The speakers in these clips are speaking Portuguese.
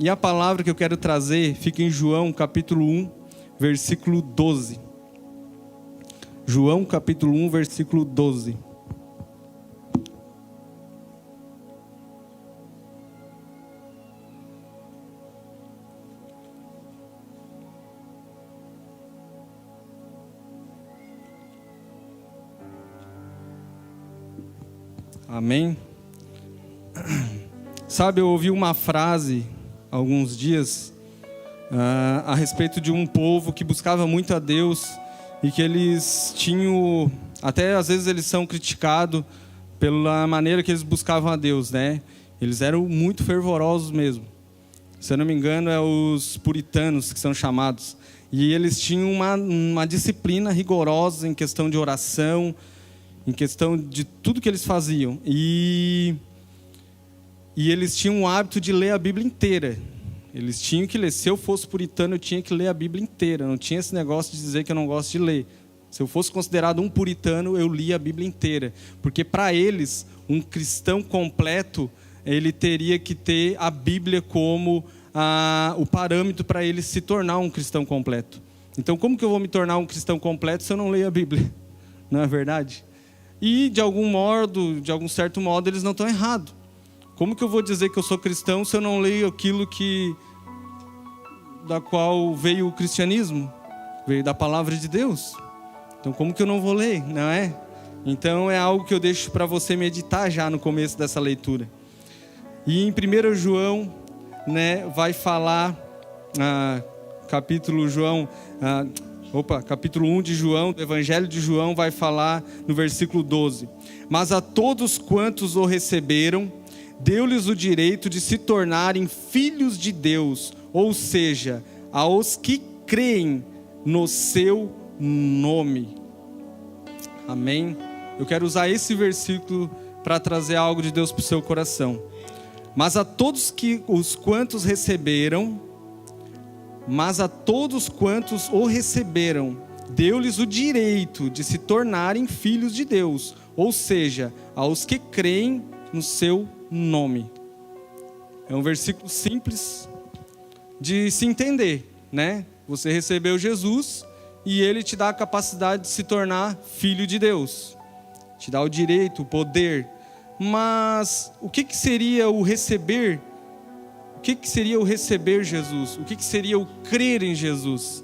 E a palavra que eu quero trazer fica em João capítulo 1, versículo 12. João capítulo 1, versículo 12. Amém? Sabe, eu ouvi uma frase há alguns dias a respeito de um povo que buscava muito a Deus e que eles tinham, até às vezes eles são criticados pela maneira que eles buscavam a Deus, né? Eles eram muito fervorosos mesmo. Se eu não me engano, é os puritanos que são chamados. E eles tinham uma disciplina rigorosa em questão de oração, em questão de tudo que eles faziam. E eles tinham o hábito de ler a Bíblia inteira. Eles tinham que ler. Se eu fosse puritano, eu tinha que ler a Bíblia inteira. Não tinha esse negócio de dizer que eu não gosto de ler. Se eu fosse considerado um puritano, eu lia a Bíblia inteira. Porque para eles, um cristão completo, ele teria que ter a Bíblia como o parâmetro para ele se tornar um cristão completo. Então, como que eu vou me tornar um cristão completo se eu não leio a Bíblia? Não é verdade? E, de algum certo modo, eles não estão errados. Como que eu vou dizer que eu sou cristão se eu não leio aquilo da qual veio o cristianismo? Veio da palavra de Deus. Então, como que eu não vou ler, não é? Então, é algo que eu deixo para você meditar já no começo dessa leitura. E em 1 João, né, vai falar, capítulo 1 de João, do Evangelho de João, vai falar no versículo 12. Mas a todos quantos o receberam, deu-lhes o direito de se tornarem filhos de Deus, ou seja, aos que creem no seu nome. Amém? Eu quero usar esse versículo para trazer algo de Deus para o seu coração. Mas a todos quantos o receberam, deu-lhes o direito de se tornarem filhos de Deus, ou seja, aos que creem no seu nome. É um versículo simples de se entender, né? Você recebeu Jesus e Ele te dá a capacidade de se tornar filho de Deus. Te dá o direito, o poder. Mas o que seria o receber? O que seria o receber Jesus? O que seria o crer em Jesus?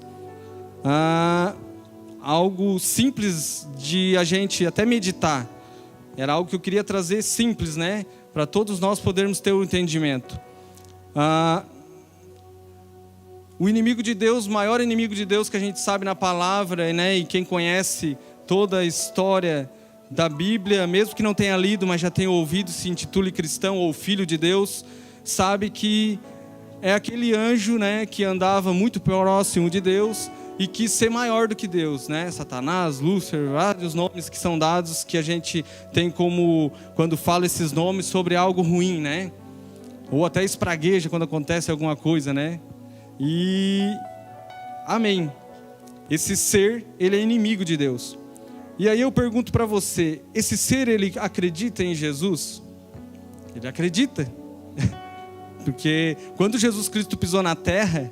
Algo simples de a gente até meditar. Era algo que eu queria trazer simples, né? Para todos nós podermos ter o entendimento. O inimigo de Deus, o maior inimigo de Deus que a gente sabe na palavra, né? E quem conhece toda a história da Bíblia, mesmo que não tenha lido, mas já tenha ouvido, se intitule cristão ou filho de Deus, sabe que é aquele anjo, né, que andava muito próximo de Deus e quis ser maior do que Deus, né? Satanás, Lúcifer, vários nomes que são dados que a gente tem como, quando fala esses nomes sobre algo ruim, né? Ou até espragueja quando acontece alguma coisa, né? E amém. Esse ser, ele é inimigo de Deus. E aí eu pergunto para você, esse ser, ele acredita em Jesus? Ele acredita. Porque quando Jesus Cristo pisou na terra,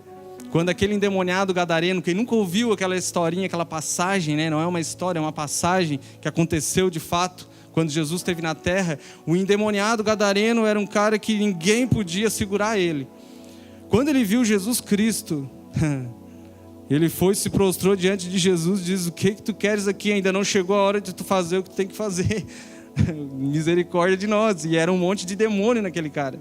quando aquele endemoniado gadareno, quem nunca ouviu aquela historinha, aquela passagem, né? Não é uma história, é uma passagem que aconteceu de fato, quando Jesus esteve na terra, o endemoniado gadareno era um cara que ninguém podia segurar ele. Quando ele viu Jesus Cristo, ele foi, se prostrou diante de Jesus e diz: o que tu queres aqui? Ainda não chegou a hora de tu fazer o que tu tem que fazer. Misericórdia de nós. E era um monte de demônio naquele cara.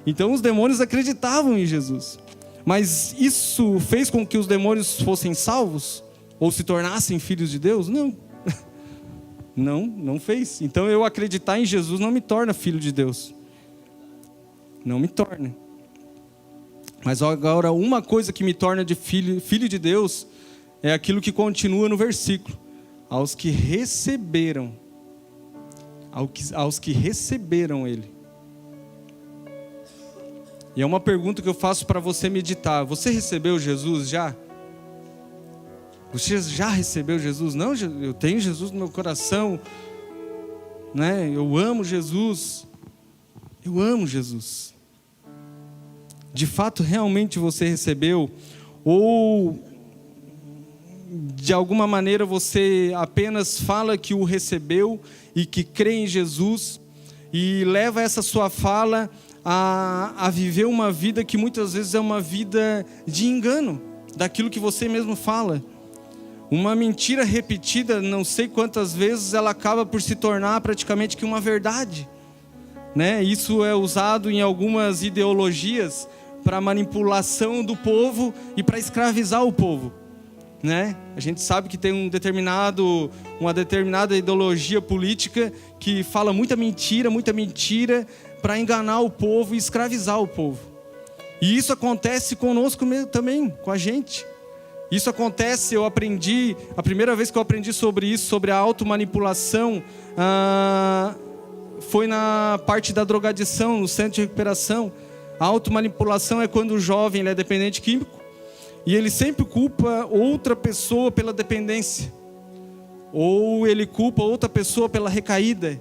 Então os demônios acreditavam em Jesus. Mas isso fez com que os demônios fossem salvos? Ou se tornassem filhos de Deus? Não. Não fez. Então eu acreditar em Jesus não me torna filho de Deus. Não me torna. Mas agora, uma coisa que me torna de filho de Deus é aquilo que continua no versículo. Aos que receberam. Aos que receberam Ele. E é uma pergunta que eu faço para você meditar. Você recebeu Jesus já? Você já recebeu Jesus? Não, eu tenho Jesus no meu coração, né? Eu amo Jesus. Eu amo Jesus. De fato, realmente você recebeu? Ou de alguma maneira você apenas fala que o recebeu e que crê em Jesus e leva essa sua fala a viver uma vida que muitas vezes é uma vida de engano, daquilo que você mesmo fala. Uma mentira repetida, não sei quantas vezes, ela acaba por se tornar praticamente que uma verdade, né? Isso é usado em algumas ideologias para manipulação do povo e para escravizar o povo, né? A gente sabe que tem uma determinada ideologia política que fala muita mentira para enganar o povo e escravizar o povo. E isso acontece conosco mesmo também, com a gente. Isso acontece, eu aprendi, a primeira vez que eu aprendi sobre isso, sobre a automanipulação, foi na parte da drogadição, no centro de recuperação. A automanipulação é quando o jovem ele é dependente químico e ele sempre culpa outra pessoa pela dependência. Ou ele culpa outra pessoa pela recaída.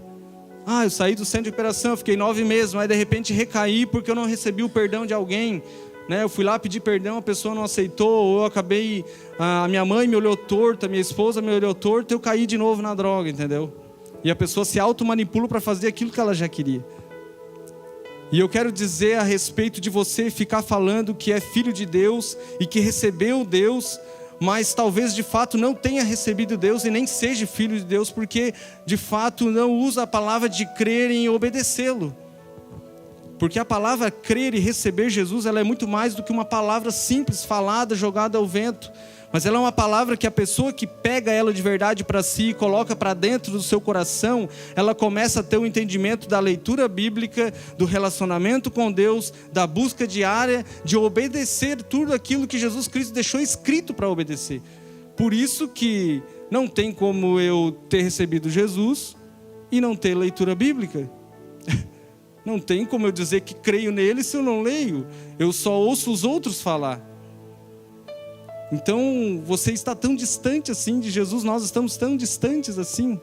Eu saí do centro de recuperação, eu fiquei 9 meses, mas de repente recaí porque eu não recebi o perdão de alguém. Né? Eu fui lá pedir perdão, a pessoa não aceitou, ou eu acabei... A minha mãe me olhou torto, a minha esposa me olhou torto, eu caí de novo na droga, entendeu? E a pessoa se automanipula para fazer aquilo que ela já queria. E eu quero dizer a respeito de você ficar falando que é filho de Deus e que recebeu Deus, mas talvez de fato não tenha recebido Deus e nem seja filho de Deus, porque de fato não usa a palavra de crer em obedecê-lo. Porque a palavra crer e receber Jesus, ela é muito mais do que uma palavra simples, falada, jogada ao vento. Mas ela é uma palavra que a pessoa que pega ela de verdade para si e coloca para dentro do seu coração, ela começa a ter o entendimento da leitura bíblica, do relacionamento com Deus, da busca diária, de obedecer tudo aquilo que Jesus Cristo deixou escrito para obedecer. Por isso que não tem como eu ter recebido Jesus e não ter leitura bíblica. Não tem como eu dizer que creio nele se eu não leio. Eu só ouço os outros falar. Então, você está tão distante assim de Jesus, nós estamos tão distantes assim,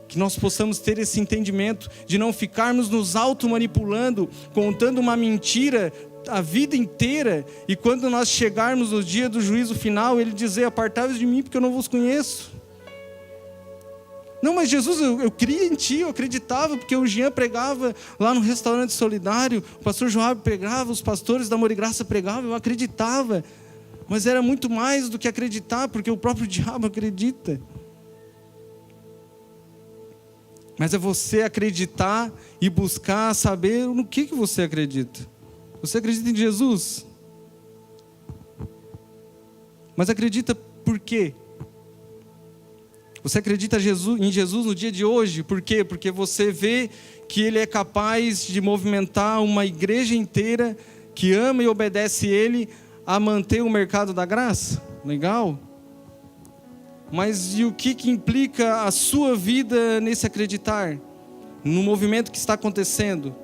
que nós possamos ter esse entendimento de não ficarmos nos automanipulando, contando uma mentira a vida inteira, e quando nós chegarmos no dia do juízo final, ele dizer: apartai-vos de mim porque eu não vos conheço. Não, mas Jesus, eu cria em ti, eu acreditava, porque o Jean pregava lá no restaurante solidário, o pastor Joab pregava, os pastores da Amor e Graça pregavam, eu acreditava. Mas era muito mais do que acreditar, porque o próprio diabo acredita. Mas é você acreditar e buscar saber no que você acredita. Você acredita em Jesus? Mas acredita por quê? Você acredita em Jesus no dia de hoje? Por quê? Porque você vê que Ele é capaz de movimentar uma igreja inteira que ama e obedece Ele a manter o mercado da graça? Legal. Mas e o que implica a sua vida nesse acreditar? No movimento que está acontecendo?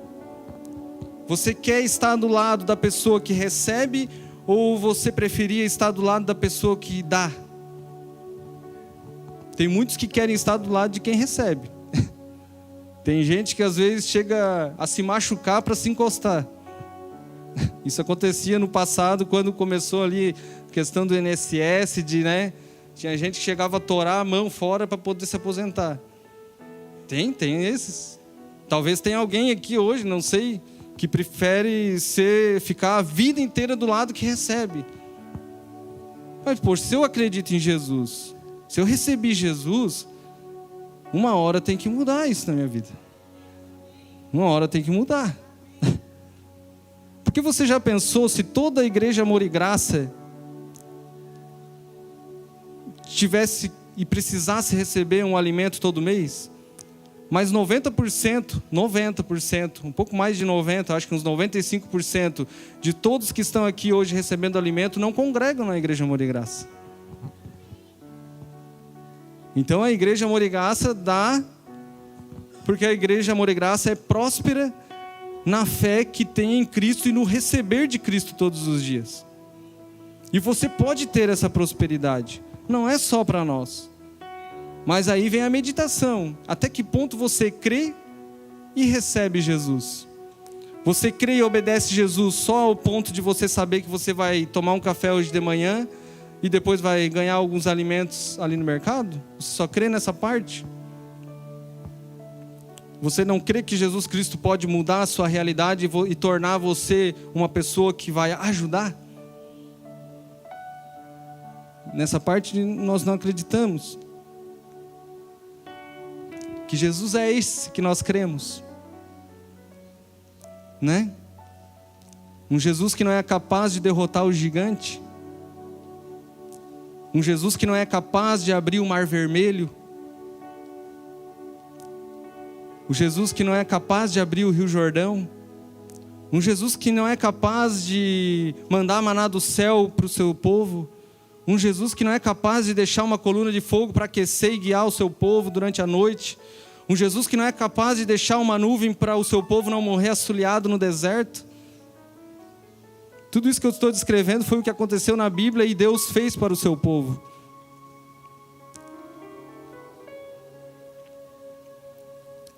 Você quer estar do lado da pessoa que recebe, ou você preferia estar do lado da pessoa que dá? Tem muitos que querem estar do lado de quem recebe. Tem gente que às vezes chega a se machucar para se encostar. Isso acontecia no passado, quando começou ali a questão do INSS, tinha gente que chegava a torar a mão fora para poder se aposentar. Tem esses. Talvez tenha alguém aqui hoje, não sei, que prefere ficar a vida inteira do lado que recebe. Mas, poxa, se eu acredito em Jesus, se eu recebi Jesus, uma hora tem que mudar isso na minha vida. Uma hora tem que mudar. Porque você já pensou se toda a igreja Amor e Graça tivesse e precisasse receber um alimento todo mês? Mas 90%, um pouco mais de 90%, acho que uns 95% de todos que estão aqui hoje recebendo alimento não congregam na igreja Amor e Graça. Então a igreja Amor e Graça dá, porque a igreja Amor e Graça é próspera na fé que tem em Cristo e no receber de Cristo todos os dias. E você pode ter essa prosperidade, não é só para nós. Mas aí vem a meditação, até que ponto você crê e recebe Jesus? Você crê e obedece Jesus só ao ponto de você saber que você vai tomar um café hoje de manhã e depois vai ganhar alguns alimentos ali no mercado? Você só crê nessa parte? Você não crê que Jesus Cristo pode mudar a sua realidade e tornar você uma pessoa que vai ajudar? Nessa parte nós não acreditamos. Que Jesus é esse que nós cremos, né? Um Jesus que não é capaz de derrotar o gigante. Um Jesus que não é capaz de abrir o mar vermelho. Um Jesus que não é capaz de abrir o Rio Jordão. Um Jesus que não é capaz de mandar maná do céu para o seu povo. Um Jesus que não é capaz de deixar uma coluna de fogo para aquecer e guiar o seu povo durante a noite. Um Jesus que não é capaz de deixar uma nuvem para o seu povo não morrer assoleado no deserto. Tudo isso que eu estou descrevendo foi o que aconteceu na Bíblia e Deus fez para o seu povo.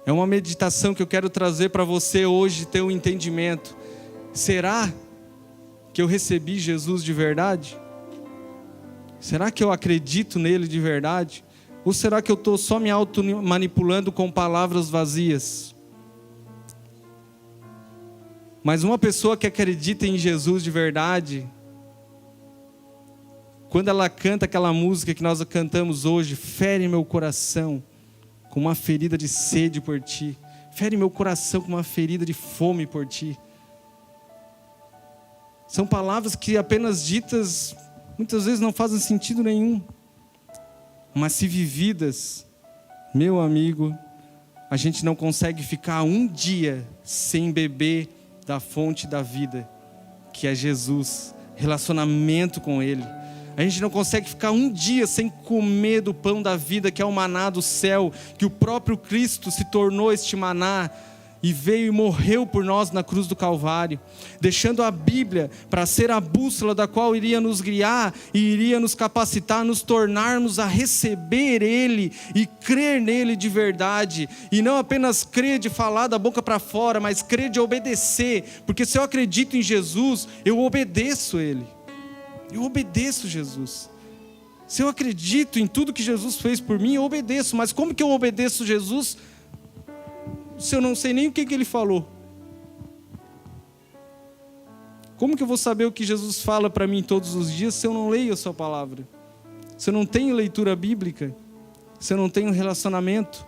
É uma meditação que eu quero trazer para você hoje, ter um entendimento. Será que eu recebi Jesus de verdade? Será que eu acredito nele de verdade? Ou será que eu estou só me auto-manipulando com palavras vazias? Mas uma pessoa que acredita em Jesus de verdade, quando ela canta aquela música que nós cantamos hoje, fere meu coração com uma ferida de sede por ti, fere meu coração com uma ferida de fome por ti. São palavras que apenas ditas muitas vezes não fazem sentido nenhum, mas se vividas, meu amigo, a gente não consegue ficar um dia sem beber da fonte da vida, que é Jesus, relacionamento com Ele. A gente não consegue ficar um dia sem comer do pão da vida, que é o maná do céu, que o próprio Cristo se tornou este maná, e veio e morreu por nós na cruz do Calvário, deixando a Bíblia para ser a bússola da qual iria nos guiar e iria nos capacitar, nos tornarmos a receber Ele e crer nele de verdade, e não apenas crer de falar da boca para fora, mas crer de obedecer, porque se eu acredito em Jesus, eu obedeço Ele, eu obedeço Jesus. Se eu acredito em tudo que Jesus fez por mim, eu obedeço. Mas como que eu obedeço Jesus se eu não sei nem o que Ele falou? Como que eu vou saber o que Jesus fala para mim todos os dias se eu não leio a sua palavra? Se eu não tenho leitura bíblica? Se eu não tenho relacionamento?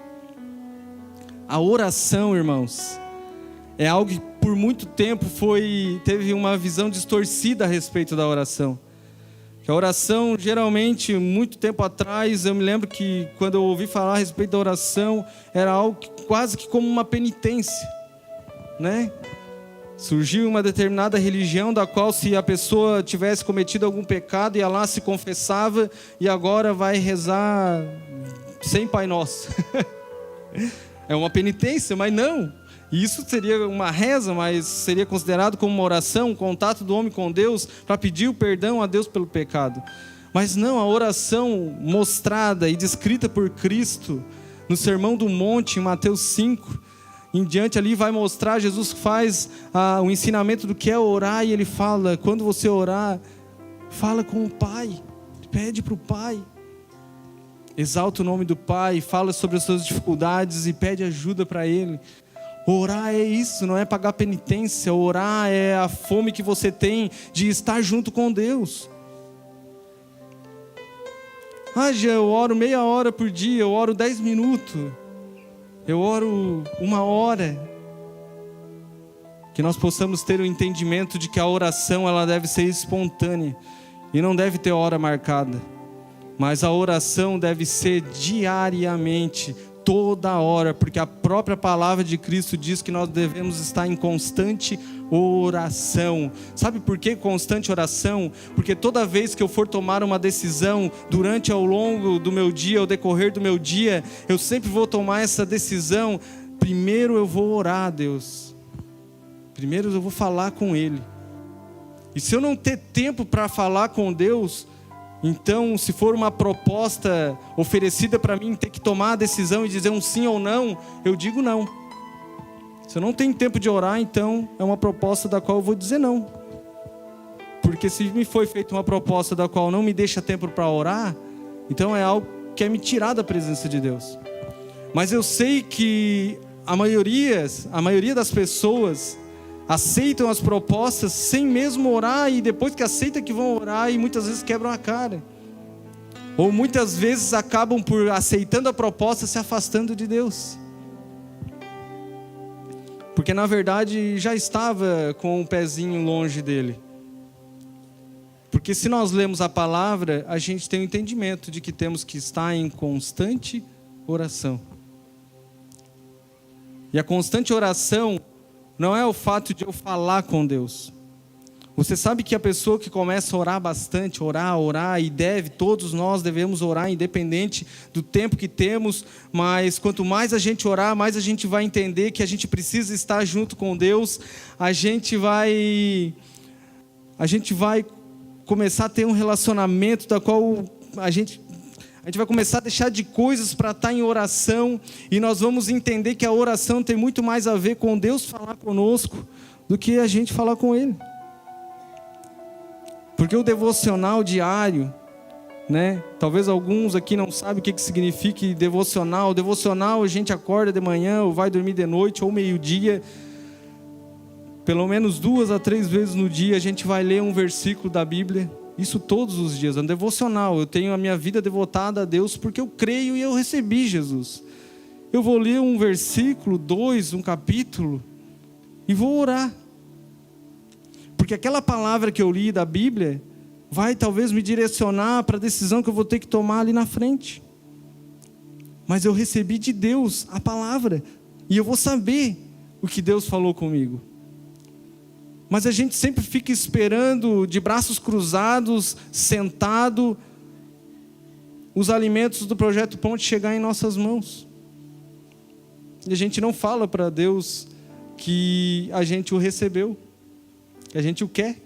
A oração, irmãos, é algo que por muito tempo teve uma visão distorcida a respeito da oração. Que a oração, geralmente, muito tempo atrás, eu me lembro que quando eu ouvi falar a respeito da oração, era algo quase que como uma penitência, né? Surgiu uma determinada religião da qual, se a pessoa tivesse cometido algum pecado, ia lá, se confessava e agora vai rezar sem Pai Nosso. É uma penitência, mas não. Isso seria uma reza, mas seria considerado como uma oração, um contato do homem com Deus para pedir o perdão a Deus pelo pecado. Mas não, a oração mostrada e descrita por Cristo no Sermão do Monte, em Mateus 5, em diante ali vai mostrar, Jesus faz o ensinamento do que é orar, e Ele fala, quando você orar, fala com o Pai, pede para o Pai. Exalta o nome do Pai, fala sobre as suas dificuldades e pede ajuda para Ele. Orar é isso, não é pagar penitência. Orar é a fome que você tem de estar junto com Deus. Jean, eu oro meia hora por dia, eu oro 10 minutos, eu oro 1 hora. Que nós possamos ter o entendimento de que a oração ela deve ser espontânea e não deve ter hora marcada. Mas a oração deve ser diariamente, toda hora, porque a própria palavra de Cristo diz que nós devemos estar em constante oração. Sabe por que constante oração? Porque toda vez que eu for tomar uma decisão ao longo do meu dia, ao decorrer do meu dia, eu sempre vou tomar essa decisão. Primeiro eu vou orar a Deus, primeiro eu vou falar com Ele. E se eu não ter tempo para falar com Deus, então, se for uma proposta oferecida para mim, ter que tomar a decisão e dizer um sim ou não, eu digo não. Se eu não tenho tempo de orar, então é uma proposta da qual eu vou dizer não. Porque se me foi feita uma proposta da qual não me deixa tempo para orar, então é algo que é me tirar da presença de Deus. Mas eu sei que a maioria das pessoas aceitam as propostas sem mesmo orar, e depois que aceitam que vão orar, e muitas vezes quebram a cara. Ou muitas vezes acabam por, aceitando a proposta, se afastando de Deus. Porque na verdade já estava com o pezinho longe dele. Porque se nós lemos a palavra, a gente tem o entendimento de que temos que estar em constante oração. E a constante oração não é o fato de eu falar com Deus. Você sabe que a pessoa que começa a orar bastante, orar, e todos nós devemos orar, independente do tempo que temos, mas quanto mais a gente orar, mais a gente vai entender que a gente precisa estar junto com Deus, a gente vai começar a ter um relacionamento da qual a gente vai começar a deixar de coisas para estar em oração, e nós vamos entender que a oração tem muito mais a ver com Deus falar conosco do que a gente falar com Ele. Porque o devocional diário, né? Talvez alguns aqui não sabem o que significa devocional. Devocional, a gente acorda de manhã ou vai dormir de noite ou meio-dia. Pelo menos 2 a 3 vezes no dia a gente vai ler um versículo da Bíblia. Isso todos os dias, é um devocional. Eu tenho a minha vida devotada a Deus porque eu creio e eu recebi Jesus. Eu vou ler um versículo, 2, um capítulo e vou orar. Porque aquela palavra que eu li da Bíblia vai talvez me direcionar para a decisão que eu vou ter que tomar ali na frente. Mas eu recebi de Deus a palavra e eu vou saber o que Deus falou comigo. Mas a gente sempre fica esperando, de braços cruzados, sentado, os alimentos do Projeto Ponte chegar em nossas mãos. E a gente não fala para Deus que a gente o recebeu, que a gente o quer.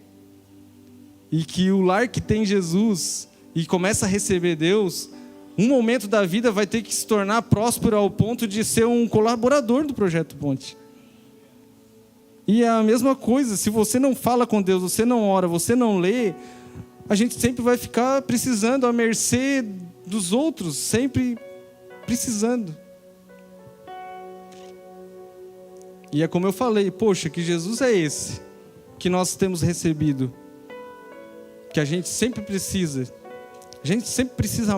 E que o lar que tem Jesus e começa a receber Deus, um momento da vida vai ter que se tornar próspero ao ponto de ser um colaborador do Projeto Ponte. E é a mesma coisa, se você não fala com Deus, você não ora, você não lê, a gente sempre vai ficar precisando, à mercê dos outros, sempre precisando. E é como eu falei, poxa, que Jesus é esse que nós temos recebido, que a gente sempre precisa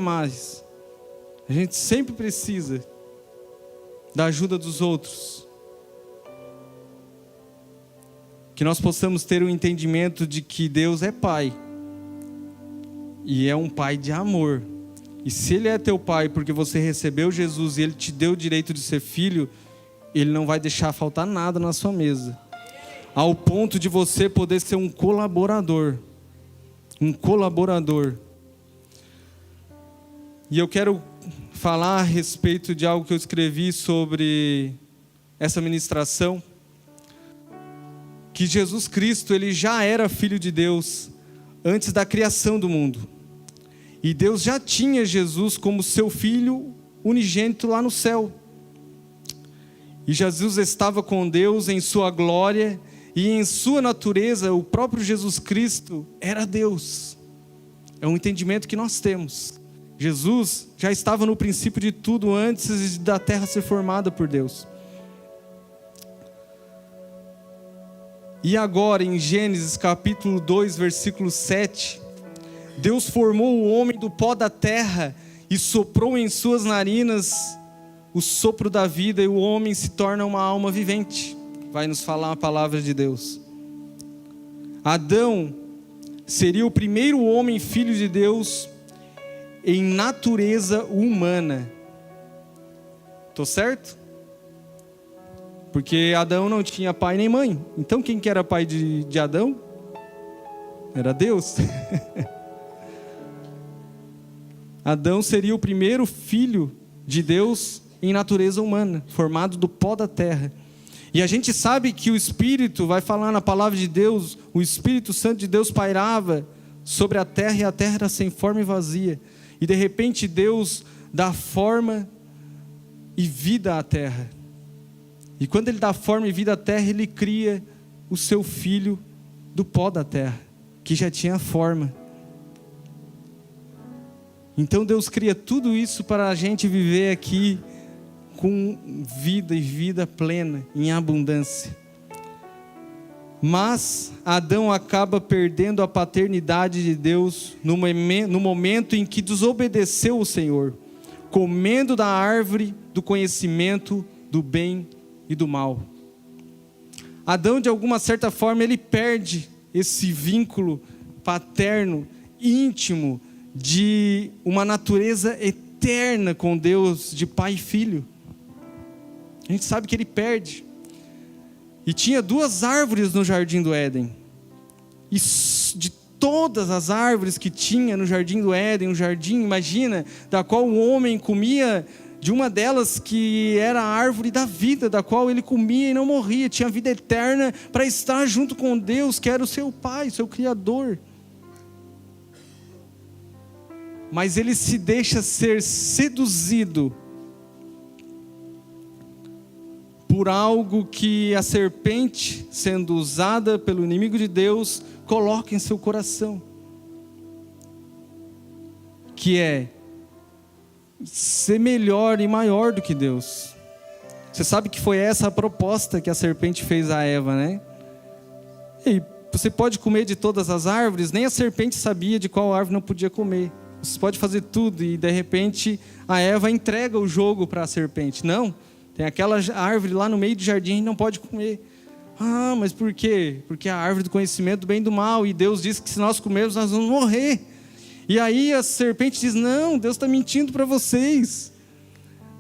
mais, a gente sempre precisa da ajuda dos outros. Que nós possamos ter o entendimento de que Deus é Pai. E é um Pai de amor. E se Ele é teu Pai porque você recebeu Jesus e Ele te deu o direito de ser filho, Ele não vai deixar faltar nada na sua mesa. Ao ponto de você poder ser um colaborador. Um colaborador. E eu quero falar a respeito de algo que eu escrevi sobre essa ministração. Que Jesus Cristo, Ele já era Filho de Deus antes da criação do mundo. E Deus já tinha Jesus como seu Filho unigênito lá no céu. E Jesus estava com Deus em sua glória e em sua natureza, o próprio Jesus Cristo era Deus. É um entendimento que nós temos. Jesus já estava no princípio de tudo antes da terra ser formada por Deus. E agora em Gênesis capítulo 2, versículo 7, Deus formou o homem do pó da terra e soprou em suas narinas o sopro da vida, e o homem se torna uma alma vivente. Vai nos falar a palavra de Deus. Adão seria o primeiro homem filho de Deus em natureza humana. Tô certo? Porque Adão não tinha pai nem mãe. Então quem que era pai de Adão? Era Deus. Adão seria o primeiro filho de Deus em natureza humana, formado do pó da terra. E a gente sabe que o Espírito, vai falar na palavra de Deus, o Espírito Santo de Deus pairava sobre a terra e a terra era sem forma e vazia. E de repente Deus dá forma e vida à terra. E quando ele dá forma e vida à terra, ele cria o seu filho do pó da terra, que já tinha forma. Então Deus cria tudo isso para a gente viver aqui com vida e vida plena, em abundância. Mas Adão acaba perdendo a paternidade de Deus no momento em que desobedeceu o Senhor, comendo da árvore do conhecimento do bem e do mal. Adão, de alguma certa forma, ele perde esse vínculo paterno, íntimo, de uma natureza eterna com Deus, de pai e filho. A gente sabe que ele perde. E tinha 2 árvores no jardim do Éden. E de todas as árvores que tinha no jardim do Éden, um jardim, imagina, da qual o homem comia, de uma delas que era a árvore da vida, da qual ele comia e não morria, tinha vida eterna para estar junto com Deus, que era o seu Pai, seu Criador. Mas ele se deixa ser seduzido por algo que a serpente, sendo usada pelo inimigo de Deus, coloca em seu coração, que é ser melhor e maior do que Deus. Você sabe que foi essa a proposta que a serpente fez a Eva, né? E você pode comer de todas as árvores, nem a serpente sabia de qual árvore não podia comer. Você pode fazer tudo e de repente a Eva entrega o jogo para a serpente. Não, tem aquela árvore lá no meio do jardim e não pode comer. Ah, mas por quê? Porque é a árvore do conhecimento do bem e do mal, e Deus disse que se nós comermos nós vamos morrer. E aí a serpente diz, não, Deus está mentindo para vocês.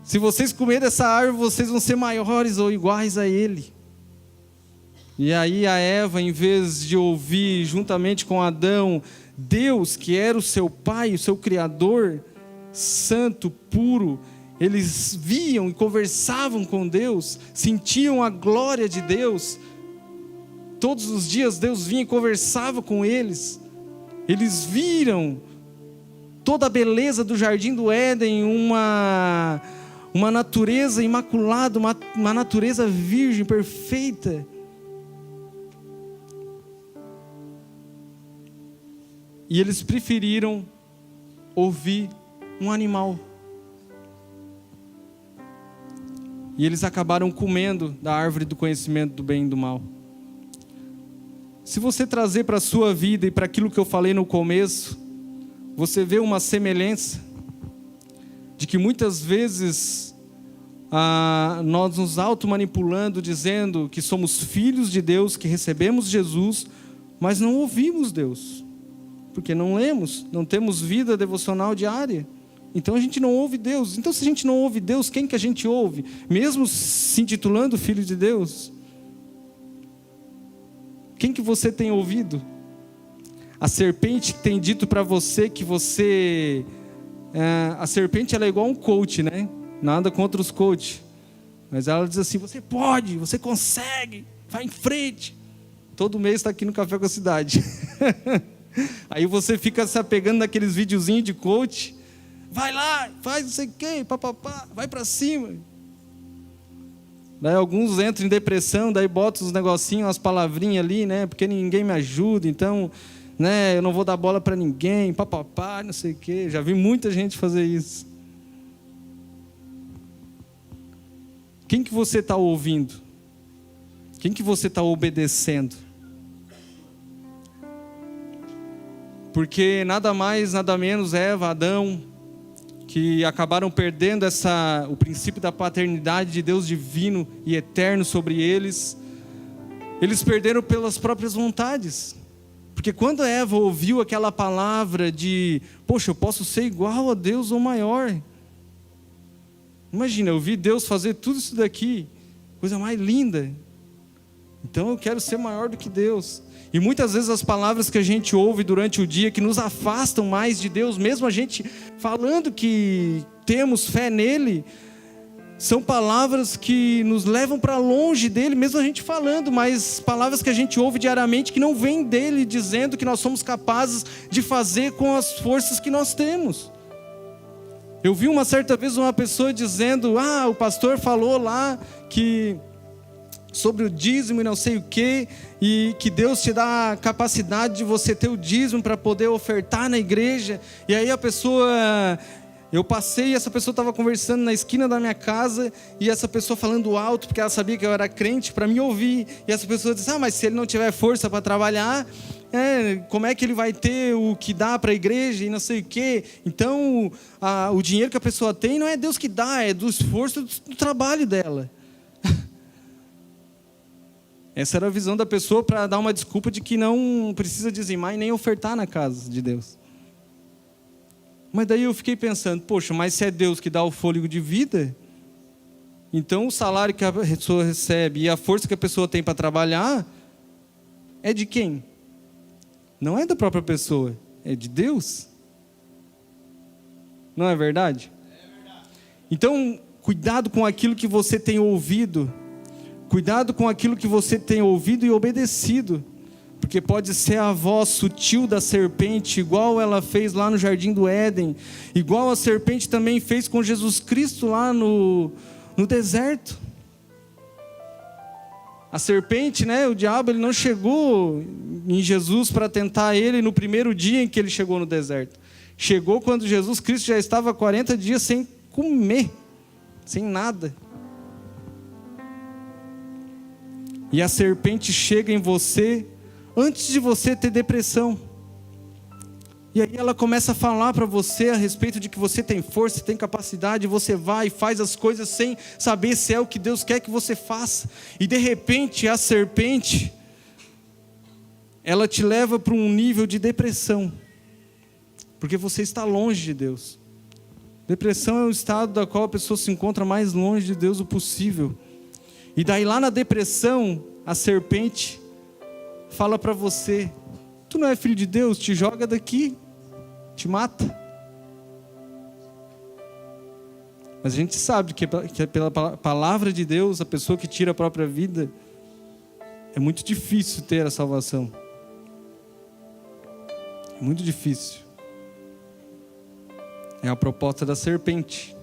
Se vocês comerem dessa árvore, vocês vão ser maiores ou iguais a Ele. E aí a Eva, em vez de ouvir juntamente com Adão, Deus, que era o seu pai, o seu criador, santo, puro, eles viam e conversavam com Deus, sentiam a glória de Deus. Todos os dias Deus vinha e conversava com eles. Eles viram toda a beleza do jardim do Éden, uma natureza imaculada, uma natureza virgem, perfeita. E eles preferiram ouvir um animal. E eles acabaram comendo da árvore do conhecimento do bem e do mal. Se você trazer para a sua vida e para aquilo que eu falei no começo, você vê uma semelhança de que muitas vezes nós nos automanipulando, dizendo que somos filhos de Deus, que recebemos Jesus, mas não ouvimos Deus. Porque não lemos, não temos vida devocional diária. Então a gente não ouve Deus. Então se a gente não ouve Deus, quem que a gente ouve? Mesmo se intitulando filho de Deus. Quem que você tem ouvido? A serpente tem dito para você que você... a serpente ela é igual um coach, né? Nada contra os coaches. Mas ela diz assim, você pode, você consegue, vai em frente. Todo mês está aqui no Café com a Cidade. Aí você fica se apegando naqueles videozinhos de coach. Vai lá, faz não sei o quê, papapá, vai para cima. Daí alguns entram em depressão, daí botam os negocinhos, umas palavrinhas ali, né? Porque ninguém me ajuda, então, né? Eu não vou dar bola para ninguém, papapá, não sei o quê. Já vi muita gente fazer isso. Quem que você está ouvindo? Quem que você está obedecendo? Porque nada mais, nada menos Eva, Adão, que acabaram perdendo o princípio da paternidade de Deus divino e eterno sobre eles, eles perderam pelas próprias vontades. Porque quando Eva ouviu aquela palavra de, poxa, eu posso ser igual a Deus ou maior. Imagina, eu vi Deus fazer tudo isso daqui, coisa mais linda. Então eu quero ser maior do que Deus. E muitas vezes as palavras que a gente ouve durante o dia, que nos afastam mais de Deus, mesmo a gente falando que temos fé nele, são palavras que nos levam para longe dele, mesmo a gente falando, mas palavras que a gente ouve diariamente que não vêm dele, dizendo que nós somos capazes de fazer com as forças que nós temos. Eu vi uma certa vez uma pessoa dizendo, o pastor falou lá que sobre o dízimo e não sei o quê, e que Deus te dá a capacidade de você ter o dízimo para poder ofertar na igreja. E aí a pessoa... Eu passei e essa pessoa estava conversando na esquina da minha casa, e essa pessoa falando alto, porque ela sabia que eu era crente, para me ouvir. E essa pessoa disse: mas se ele não tiver força para trabalhar, como é que ele vai ter o que dá para a igreja e não sei o quê? Então, o dinheiro que a pessoa tem não é Deus que dá, é do esforço do trabalho dela. Essa era a visão da pessoa para dar uma desculpa de que não precisa dizimar e nem ofertar na casa de Deus. Mas daí eu fiquei pensando, poxa, mas se é Deus que dá o fôlego de vida, então o salário que a pessoa recebe e a força que a pessoa tem para trabalhar é de quem? Não é da própria pessoa, é de Deus. Não é verdade? É verdade. Então, cuidado com aquilo que você tem ouvido. Cuidado com aquilo que você tem ouvido e obedecido. Porque pode ser a voz sutil da serpente, igual ela fez lá no Jardim do Éden, igual a serpente também fez com Jesus Cristo lá no deserto. A serpente, o diabo, ele não chegou em Jesus para tentar ele no primeiro dia em que ele chegou no deserto. Chegou quando Jesus Cristo já estava 40 dias sem comer, sem nada. E a serpente chega em você antes de você ter depressão. E aí ela começa a falar para você a respeito de que você tem força, tem capacidade, você vai e faz as coisas sem saber se é o que Deus quer que você faça. E de repente a serpente, ela te leva para um nível de depressão, porque você está longe de Deus. Depressão é o estado da qual a pessoa se encontra mais longe de Deus o possível. E daí lá na depressão, a serpente fala para você: tu não é filho de Deus, te joga daqui, te mata. Mas a gente sabe que pela palavra de Deus, a pessoa que tira a própria vida, é muito difícil ter a salvação. É muito difícil. É a proposta da serpente.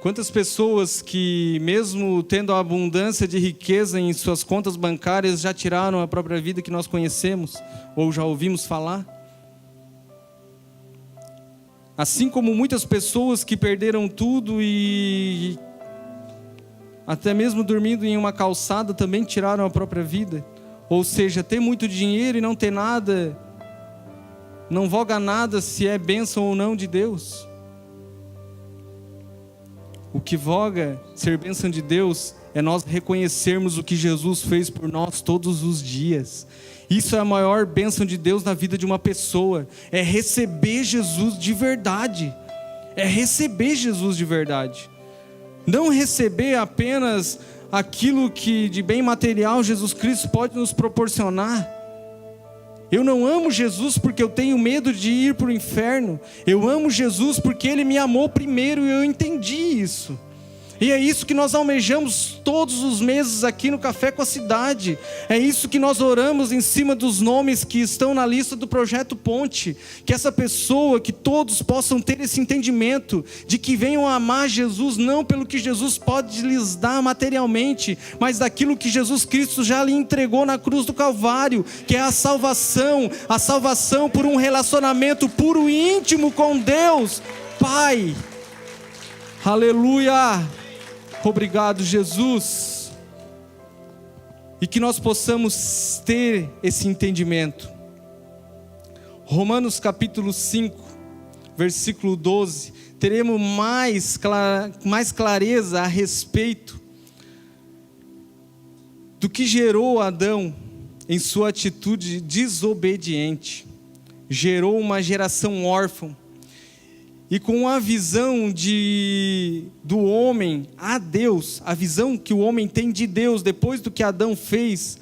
Quantas pessoas que, mesmo tendo a abundância de riqueza em suas contas bancárias, já tiraram a própria vida, que nós conhecemos ou já ouvimos falar? Assim como muitas pessoas que perderam tudo e até mesmo dormindo em uma calçada também tiraram a própria vida. Ou seja, ter muito dinheiro e não ter nada não voga nada se é bênção ou não de Deus. O que voga ser bênção de Deus é nós reconhecermos o que Jesus fez por nós todos os dias. Isso é a maior bênção de Deus na vida de uma pessoa. É receber Jesus de verdade. É receber Jesus de verdade. Não receber apenas aquilo que de bem material Jesus Cristo pode nos proporcionar. Eu não amo Jesus porque eu tenho medo de ir para o inferno. Eu amo Jesus porque Ele me amou primeiro e eu entendi isso. E é isso que nós almejamos todos os meses aqui no Café com a Cidade. É isso que nós oramos em cima dos nomes que estão na lista do Projeto Ponte. Que essa pessoa, que todos possam ter esse entendimento de que venham a amar Jesus não pelo que Jesus pode lhes dar materialmente, mas daquilo que Jesus Cristo já lhe entregou na cruz do Calvário, que é a salvação por um relacionamento puro e íntimo com Deus Pai. Aleluia! Obrigado, Jesus. E que nós possamos ter esse entendimento. Romanos capítulo 5, versículo 12. Teremos mais clareza a respeito do que gerou Adão em sua atitude desobediente. Gerou uma geração órfã. E com a visão do homem a Deus, a visão que o homem tem de Deus depois do que Adão fez,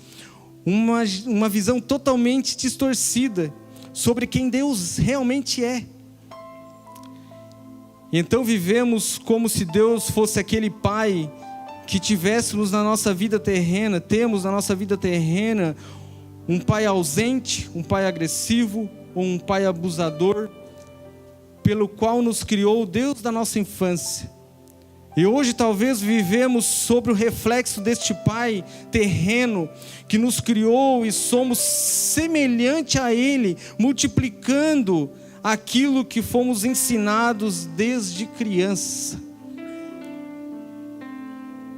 uma visão totalmente distorcida sobre quem Deus realmente é. Então vivemos como se Deus fosse aquele pai que tivéssemos na nossa vida terrena, temos na nossa vida terrena um pai ausente, um pai agressivo, ou um pai abusador, pelo qual nos criou o Deus da nossa infância. E hoje talvez vivemos sobre o reflexo deste Pai terreno que nos criou e somos semelhante a Ele, multiplicando aquilo que fomos ensinados desde criança.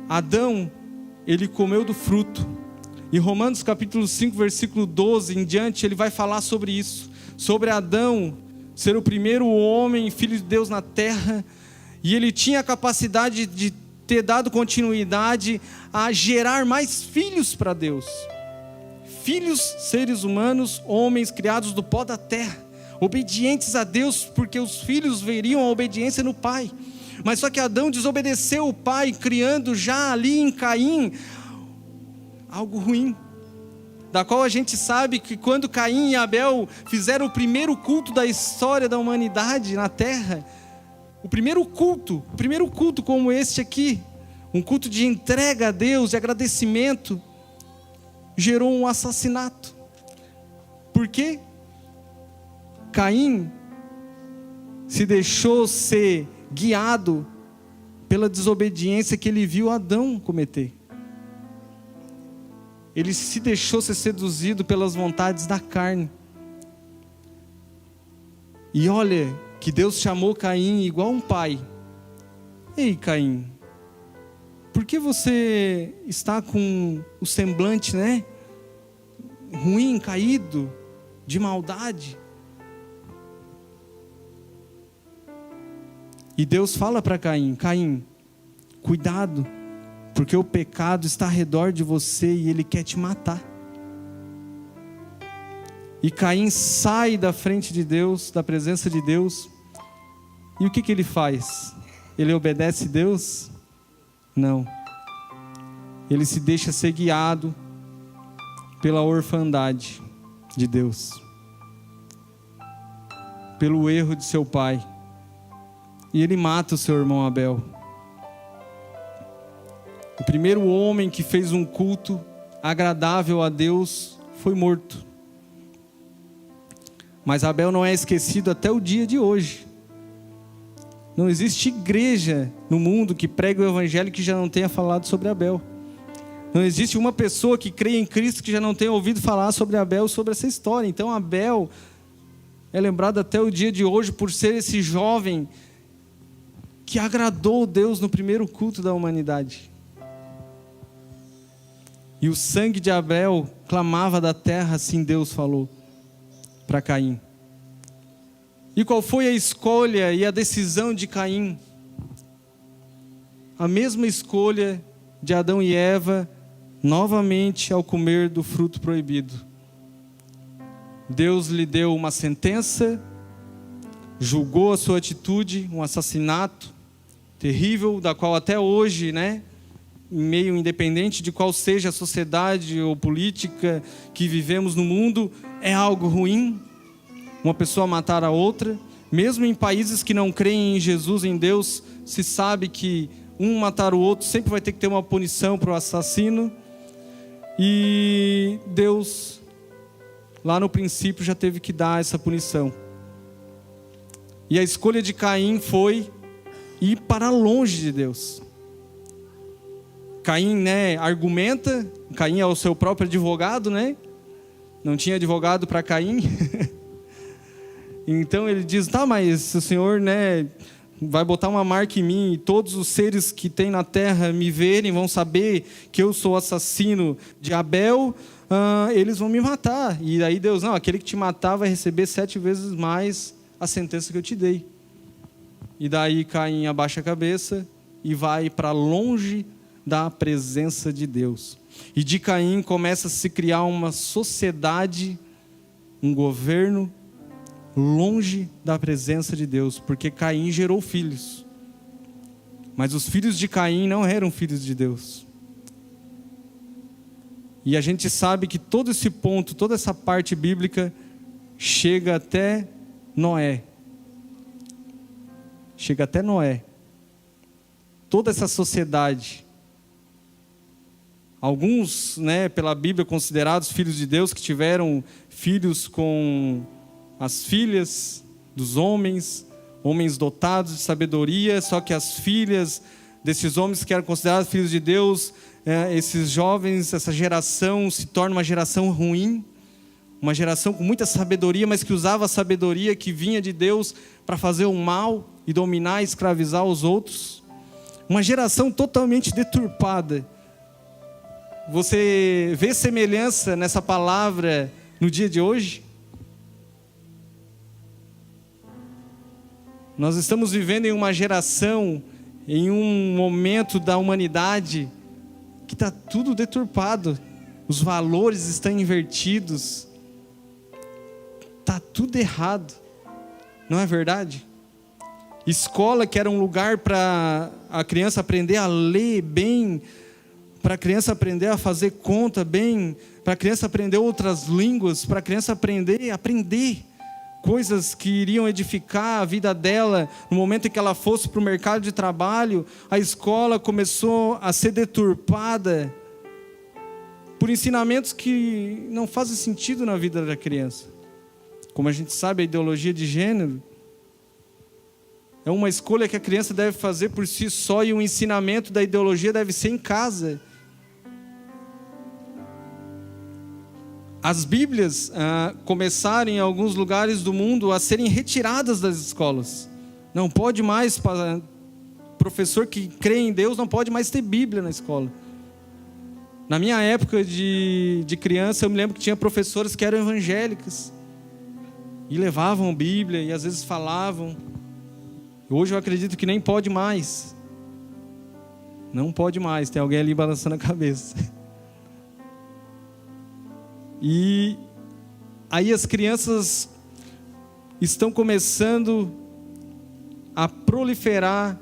Adão, ele comeu do fruto. Em Romanos capítulo 5, versículo 12 em diante, ele vai falar sobre isso. Sobre Adão ser o primeiro homem, filho de Deus na terra. E ele tinha a capacidade de ter dado continuidade a gerar mais filhos para Deus. Filhos, seres humanos, homens criados do pó da terra, obedientes a Deus, porque os filhos veriam a obediência no pai. Mas só que Adão desobedeceu o pai, criando já ali em Caim algo ruim, da qual a gente sabe que quando Caim e Abel fizeram o primeiro culto da história da humanidade na terra, o primeiro culto como este aqui, um culto de entrega a Deus, de agradecimento, gerou um assassinato. Por quê? Caim se deixou ser guiado pela desobediência que ele viu Adão cometer. Ele se deixou ser seduzido pelas vontades da carne. E olha que Deus chamou Caim igual um pai. Ei, Caim, por que você está com o semblante, ruim, caído, de maldade? E Deus fala para Caim: Caim, cuidado, porque o pecado está ao redor de você e ele quer te matar. E Caim sai da frente de Deus, da presença de Deus. E o que ele faz? Ele obedece a Deus? Não. Ele se deixa ser guiado pela orfandade de Deus, pelo erro de seu pai. E ele mata o seu irmão Abel. O primeiro homem que fez um culto agradável a Deus foi morto. Mas Abel não é esquecido até o dia de hoje. Não existe igreja no mundo que pregue o evangelho que já não tenha falado sobre Abel. Não existe uma pessoa que crê em Cristo que já não tenha ouvido falar sobre Abel, sobre essa história. Então Abel é lembrado até o dia de hoje por ser esse jovem que agradou Deus no primeiro culto da humanidade. E o sangue de Abel clamava da terra, assim Deus falou para Caim. E qual foi a escolha e a decisão de Caim? A mesma escolha de Adão e Eva, novamente ao comer do fruto proibido. Deus lhe deu uma sentença, julgou a sua atitude, um assassinato terrível, da qual até hoje, em meio independente de qual seja a sociedade ou política que vivemos no mundo, é algo ruim, uma pessoa matar a outra. Mesmo em países que não creem em Jesus, em Deus, se sabe que um matar o outro sempre vai ter que ter uma punição para o assassino. E Deus, lá no princípio, já teve que dar essa punição. E a escolha de Caim foi ir para longe de Deus. Caim, argumenta. Caim é o seu próprio advogado, Não tinha advogado para Caim. Então ele diz: tá, mas o Senhor, vai botar uma marca em mim e todos os seres que tem na terra me verem, vão saber que eu sou assassino de Abel, eles vão me matar. E aí Deus: não, aquele que te matar vai receber 7 vezes mais a sentença que eu te dei. E daí Caim abaixa a cabeça e vai para longe da presença de Deus. E de Caim começa a se criar uma sociedade, um governo longe da presença de Deus, porque Caim gerou filhos. Mas os filhos de Caim não eram filhos de Deus. E a gente sabe que todo esse ponto, toda essa parte bíblica chega até Noé. Chega até Noé. Toda essa sociedade. Alguns, pela Bíblia, considerados filhos de Deus, que tiveram filhos com as filhas dos homens, homens dotados de sabedoria, só que as filhas desses homens que eram considerados filhos de Deus, esses jovens, essa geração se torna uma geração ruim, uma geração com muita sabedoria, mas que usava a sabedoria que vinha de Deus para fazer o mal e dominar e escravizar os outros. Uma geração totalmente deturpada. Você vê semelhança nessa palavra no dia de hoje? Nós estamos vivendo em uma geração, em um momento da humanidade que está tudo deturpado. Os valores estão invertidos. Está tudo errado. Não é verdade? Escola, que era um lugar para a criança aprender a ler bem, para a criança aprender a fazer conta bem, para a criança aprender outras línguas, para a criança aprender coisas que iriam edificar a vida dela. No momento em que ela fosse para o mercado de trabalho, a escola começou a ser deturpada por ensinamentos que não fazem sentido na vida da criança. Como a gente sabe, a ideologia de gênero é uma escolha que a criança deve fazer por si só, e o ensinamento da ideologia deve ser em casa. As Bíblias começaram em alguns lugares do mundo a serem retiradas das escolas. Não pode mais, professor que crê em Deus não pode mais ter Bíblia na escola. Na minha época de criança, eu me lembro que tinha professoras que eram evangélicas e levavam Bíblia e às vezes falavam. Hoje eu acredito que nem pode mais. Não pode mais, tem alguém ali balançando a cabeça. E aí as crianças estão começando a proliferar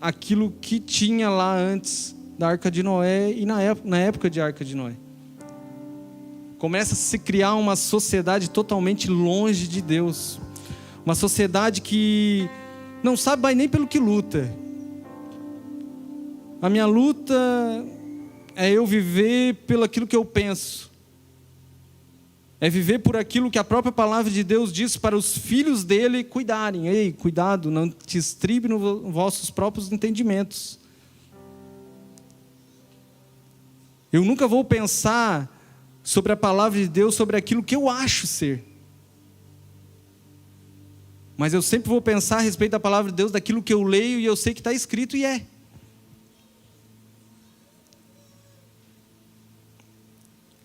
aquilo que tinha lá antes da Arca de Noé e na época de Arca de Noé. Começa a se criar uma sociedade totalmente longe de Deus. Uma sociedade que não sabe mais nem pelo que luta. A minha luta é eu viver pelo aquilo que eu penso. É viver por aquilo que a própria palavra de Deus diz para os filhos dele cuidarem. Ei, cuidado, não te estribe nos vossos próprios entendimentos. Eu nunca vou pensar sobre a palavra de Deus, sobre aquilo que eu acho ser. Mas eu sempre vou pensar a respeito da palavra de Deus, daquilo que eu leio e eu sei que está escrito e é.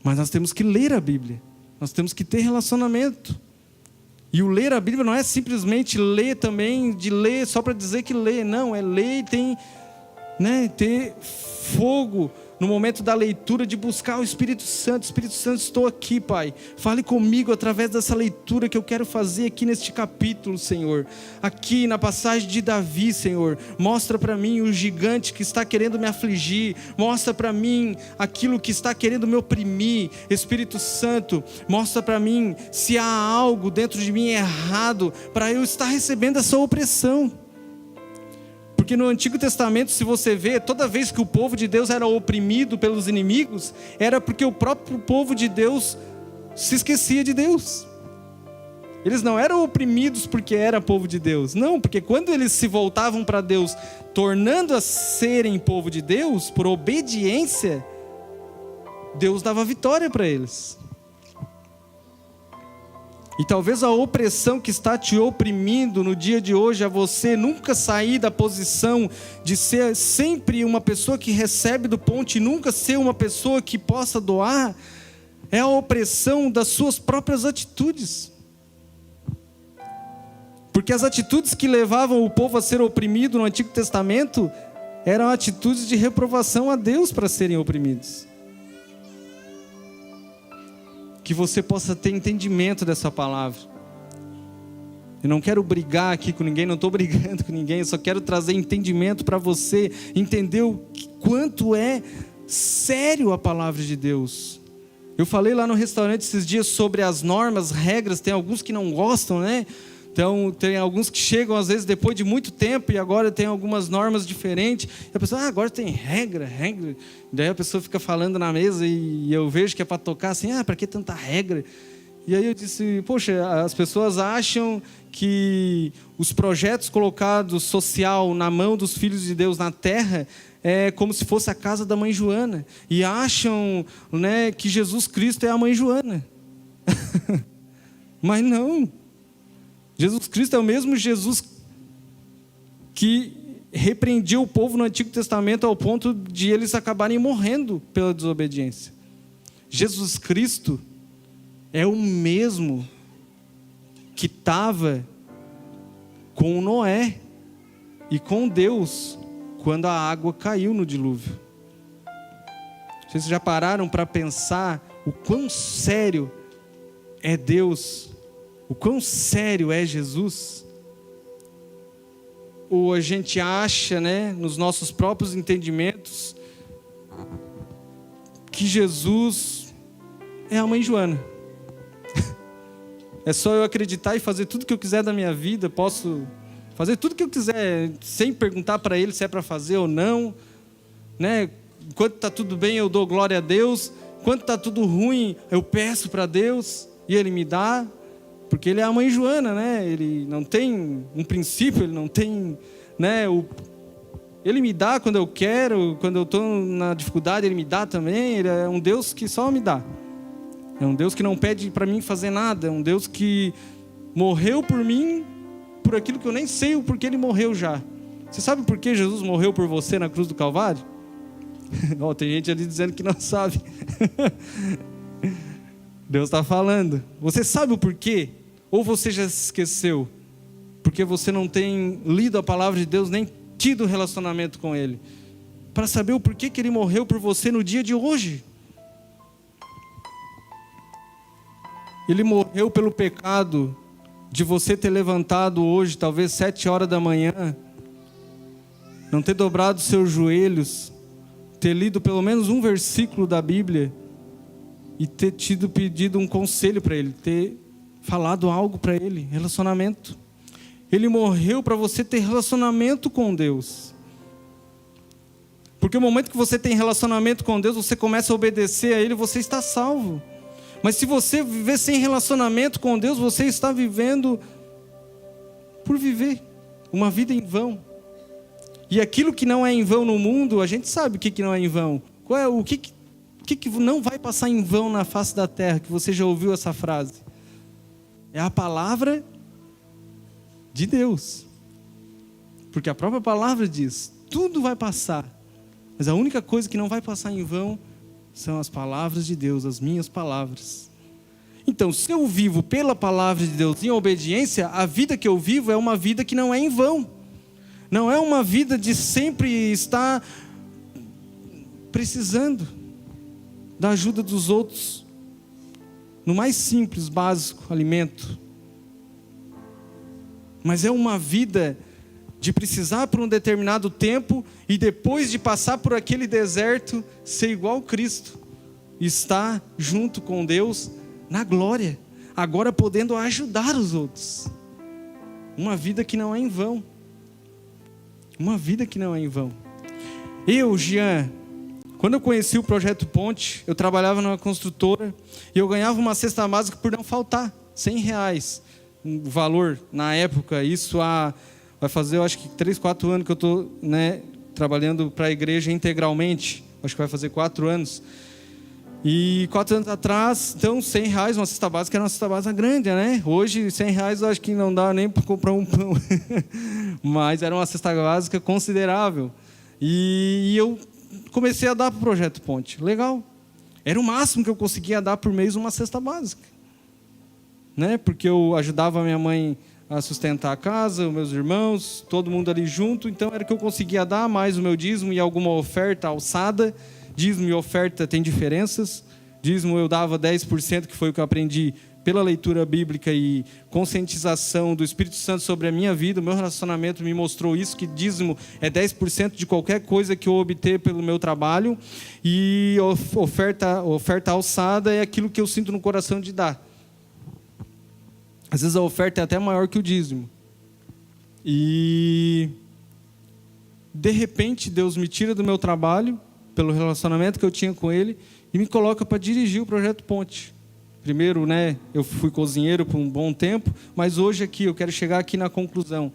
Mas nós temos que ler a Bíblia. Nós temos que ter relacionamento. E o ler a Bíblia não é simplesmente ler também, de ler só para dizer que lê. Não, é ler e ter fogo no momento da leitura, de buscar o Espírito Santo. Espírito Santo, estou aqui, Pai. Fale comigo através dessa leitura que eu quero fazer aqui neste capítulo, Senhor. Aqui na passagem de Davi, Senhor. Mostra para mim o gigante que está querendo me afligir. Mostra para mim aquilo que está querendo me oprimir. Espírito Santo, mostra para mim se há algo dentro de mim errado para eu estar recebendo essa opressão. Porque no Antigo Testamento, se você vê, toda vez que o povo de Deus era oprimido pelos inimigos, era porque o próprio povo de Deus se esquecia de Deus. Eles não eram oprimidos porque era povo de Deus. Não, porque quando eles se voltavam para Deus, tornando a serem povo de Deus, por obediência, Deus dava vitória para eles. E talvez a opressão que está te oprimindo no dia de hoje, a você nunca sair da posição de ser sempre uma pessoa que recebe do ponto e nunca ser uma pessoa que possa doar, é a opressão das suas próprias atitudes. Porque as atitudes que levavam o povo a ser oprimido no Antigo Testamento eram atitudes de reprovação a Deus para serem oprimidos. Que você possa ter entendimento dessa palavra. Eu não quero brigar aqui com ninguém, não estou brigando com ninguém, eu só quero trazer entendimento para você entender o quanto é sério a palavra de Deus. Eu falei lá no restaurante esses dias sobre as normas, regras, tem alguns que não gostam, né? Então, tem alguns que chegam às vezes depois de muito tempo e agora tem algumas normas diferentes. E a pessoa, agora tem regra. Daí a pessoa fica falando na mesa e eu vejo que é para tocar assim, para que tanta regra? E aí eu disse, poxa, as pessoas acham que os projetos colocados social na mão dos filhos de Deus na terra é como se fosse a casa da mãe Joana. E acham, né, que Jesus Cristo é a mãe Joana. Mas não. Jesus Cristo é o mesmo Jesus que repreendia o povo no Antigo Testamento ao ponto de eles acabarem morrendo pela desobediência. Jesus Cristo é o mesmo que estava com Noé e com Deus quando a água caiu no dilúvio. Vocês já pararam para pensar o quão sério é Deus, o quão sério é Jesus? Ou a gente acha, né, nos nossos próprios entendimentos, que Jesus é a mãe Joana. É só eu acreditar e fazer tudo que eu quiser da minha vida, posso fazer tudo que eu quiser, sem perguntar para ele se é para fazer ou não, né? Enquanto está tudo bem, eu dou glória a Deus. Enquanto está tudo ruim, eu peço para Deus e Ele me dá, porque Ele é a mãe Joana, né? Ele não tem um princípio, Ele não tem, né? Ele me dá quando eu quero, quando eu estou na dificuldade, Ele me dá também. Ele é um Deus que só me dá. É um Deus que não pede para mim fazer nada. É um Deus que morreu por mim, por aquilo que eu nem sei o porquê Ele morreu já. Você sabe por que Jesus morreu por você na cruz do Calvário? Oh, tem gente ali dizendo que não sabe. Deus está falando. Você sabe o porquê? Ou você já se esqueceu? Porque você não tem lido a palavra de Deus, nem tido relacionamento com Ele. Para saber o porquê que Ele morreu por você no dia de hoje. Ele morreu pelo pecado de você ter levantado hoje, talvez 7 horas da manhã, não ter dobrado seus joelhos, ter lido pelo menos um versículo da Bíblia e ter pedido um conselho para Ele, ter falado algo para Ele, relacionamento. Ele morreu para você ter relacionamento com Deus. Porque o momento que você tem relacionamento com Deus, você começa a obedecer a Ele, você está salvo. Mas se você viver sem relacionamento com Deus, você está vivendo por viver uma vida em vão. E aquilo que não é em vão no mundo, a gente sabe o que não é em vão. Qual é o que não vai passar em vão na face da terra, que você já ouviu essa frase? É a palavra de Deus. Porque a própria palavra diz, tudo vai passar. Mas a única coisa que não vai passar em vão são as palavras de Deus, as minhas palavras. Então, se eu vivo pela palavra de Deus em obediência, a vida que eu vivo é uma vida que não é em vão. Não é uma vida de sempre estar precisando da ajuda dos outros. No mais simples, básico, alimento. Mas é uma vida de precisar por um determinado tempo e depois de passar por aquele deserto, ser igual Cristo. Estar junto com Deus na glória. Agora podendo ajudar os outros. Uma vida que não é em vão. Uma vida que não é em vão. Eu, Jean, quando eu conheci o Projeto Ponte, eu trabalhava numa construtora e eu ganhava uma cesta básica por não faltar, R$100. O valor, na época, isso vai fazer, eu acho que 3, 4 anos que eu estou, né, trabalhando para a igreja integralmente. Acho que vai fazer 4 anos. E 4 anos atrás, então, R$100, uma cesta básica era uma cesta básica grande, né? Hoje, R$100 eu acho que não dá nem para comprar um pão. Mas era uma cesta básica considerável. E eu comecei a dar para o Projeto Ponte. Legal. Era o máximo que eu conseguia dar por mês, uma cesta básica. Né? Porque eu ajudava a minha mãe a sustentar a casa, os meus irmãos, todo mundo ali junto. Então era o que eu conseguia dar, mais o meu dízimo e alguma oferta alçada. Dízimo e oferta tem diferenças. Dízimo eu dava 10%, que foi o que eu aprendi pela leitura bíblica e conscientização do Espírito Santo sobre a minha vida. O meu relacionamento me mostrou isso, que dízimo é 10% de qualquer coisa que eu obter pelo meu trabalho. E oferta alçada é aquilo que eu sinto no coração de dar. Às vezes a oferta é até maior que o dízimo. E de repente Deus me tira do meu trabalho, pelo relacionamento que eu tinha com Ele, e me coloca para dirigir o Projeto Ponte. Primeiro, eu fui cozinheiro por um bom tempo, mas hoje aqui, eu quero chegar aqui na conclusão.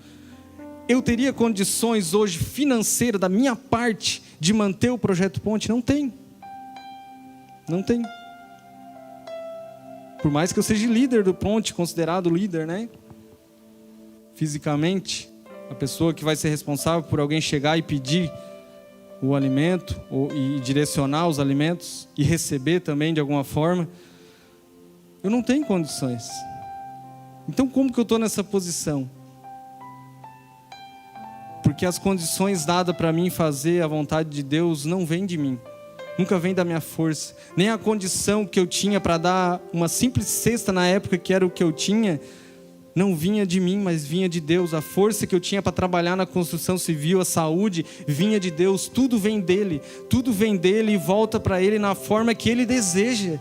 Eu teria condições hoje financeiras da minha parte de manter o Projeto Ponte? Não tem. Não tem. Por mais que eu seja líder do Ponte, considerado líder, fisicamente, a pessoa que vai ser responsável por alguém chegar e pedir o alimento, e direcionar os alimentos, e receber também de alguma forma, eu não tenho condições. Então como que eu estou nessa posição? Porque as condições dadas para mim fazer a vontade de Deus não vêm de mim. Nunca vem da minha força. Nem a condição que eu tinha para dar uma simples cesta na época, que era o que eu tinha, não vinha de mim, mas vinha de Deus. A força que eu tinha para trabalhar na construção civil, a saúde, vinha de Deus. Tudo vem dele. Tudo vem dele e volta para ele na forma que ele deseja.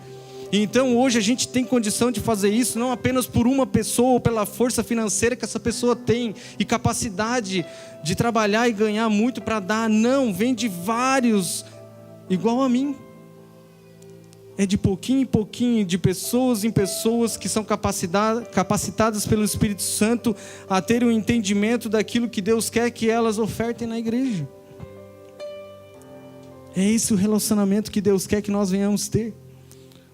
Então hoje a gente tem condição de fazer isso, não apenas por uma pessoa ou pela força financeira que essa pessoa tem e capacidade de trabalhar e ganhar muito para dar. Não, vem de vários, igual a mim. É de pouquinho em pouquinho, de pessoas em pessoas que são capacitadas pelo Espírito Santo a ter um entendimento daquilo que Deus quer que elas ofertem na igreja. É esse o relacionamento que Deus quer que nós venhamos ter.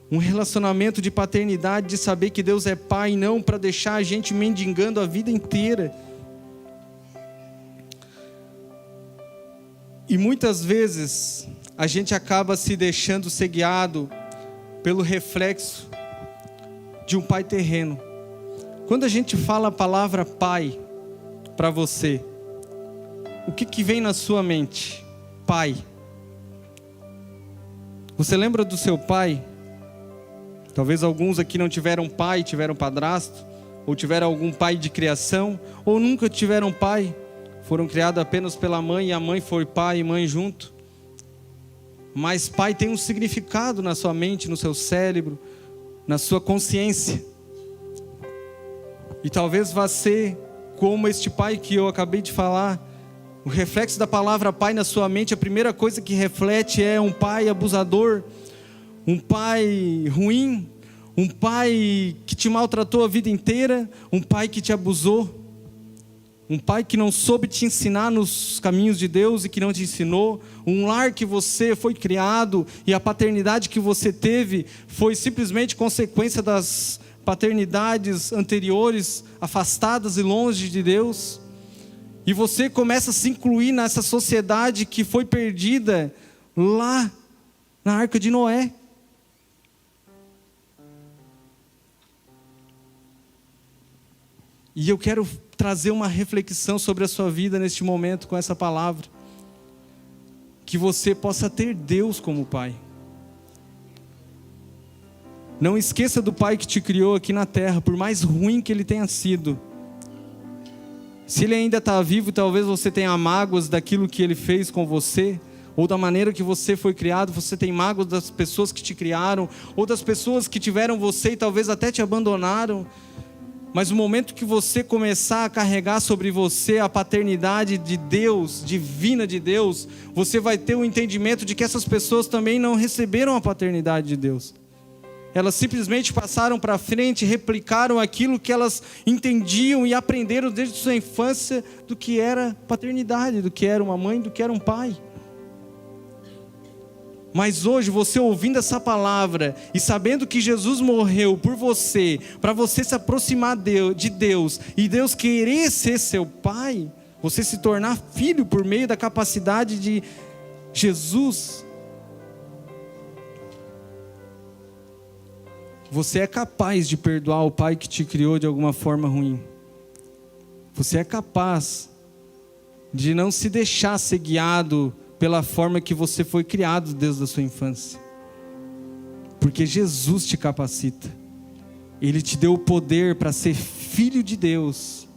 Um relacionamento de paternidade, de saber que Deus é Pai, não para deixar a gente mendigando a vida inteira. E muitas vezes a gente acaba se deixando ser guiado pelo reflexo de um pai terreno. Quando a gente fala a palavra pai para você, o que vem na sua mente? Pai. Você lembra do seu pai? Talvez alguns aqui não tiveram pai, tiveram padrasto, ou tiveram algum pai de criação, ou nunca tiveram pai, foram criados apenas pela mãe, e a mãe foi pai e mãe junto. Mas pai tem um significado na sua mente, no seu cérebro, na sua consciência. E talvez vá ser como este pai que eu acabei de falar. O reflexo da palavra pai na sua mente, a primeira coisa que reflete é um pai abusador, um pai ruim, um pai que te maltratou a vida inteira, um pai que te abusou, um pai que não soube te ensinar nos caminhos de Deus e que não te ensinou, um lar que você foi criado e a paternidade que você teve foi simplesmente consequência das paternidades anteriores, afastadas e longe de Deus, e você começa a se incluir nessa sociedade que foi perdida lá na Arca de Noé. E eu quero trazer uma reflexão sobre a sua vida neste momento com essa palavra. Que você possa ter Deus como Pai. Não esqueça do Pai que te criou aqui na terra, por mais ruim que Ele tenha sido. Se Ele ainda está vivo, talvez você tenha mágoas daquilo que Ele fez com você, ou da maneira que você foi criado, você tem mágoas das pessoas que te criaram, ou das pessoas que tiveram você e talvez até te abandonaram. Mas no momento que você começar a carregar sobre você a paternidade de Deus, divina de Deus, você vai ter o entendimento de que essas pessoas também não receberam a paternidade de Deus. Elas simplesmente passaram para frente, replicaram aquilo que elas entendiam e aprenderam desde sua infância do que era paternidade, do que era uma mãe, do que era um pai. Mas hoje, você ouvindo essa palavra e sabendo que Jesus morreu por você, para você se aproximar de Deus e Deus querer ser seu Pai, você se tornar filho por meio da capacidade de Jesus, você é capaz de perdoar o pai que te criou de alguma forma ruim. Você é capaz de não se deixar ser guiado pela forma que você foi criado desde a sua infância. Porque Jesus te capacita. Ele te deu o poder para ser filho de Deus.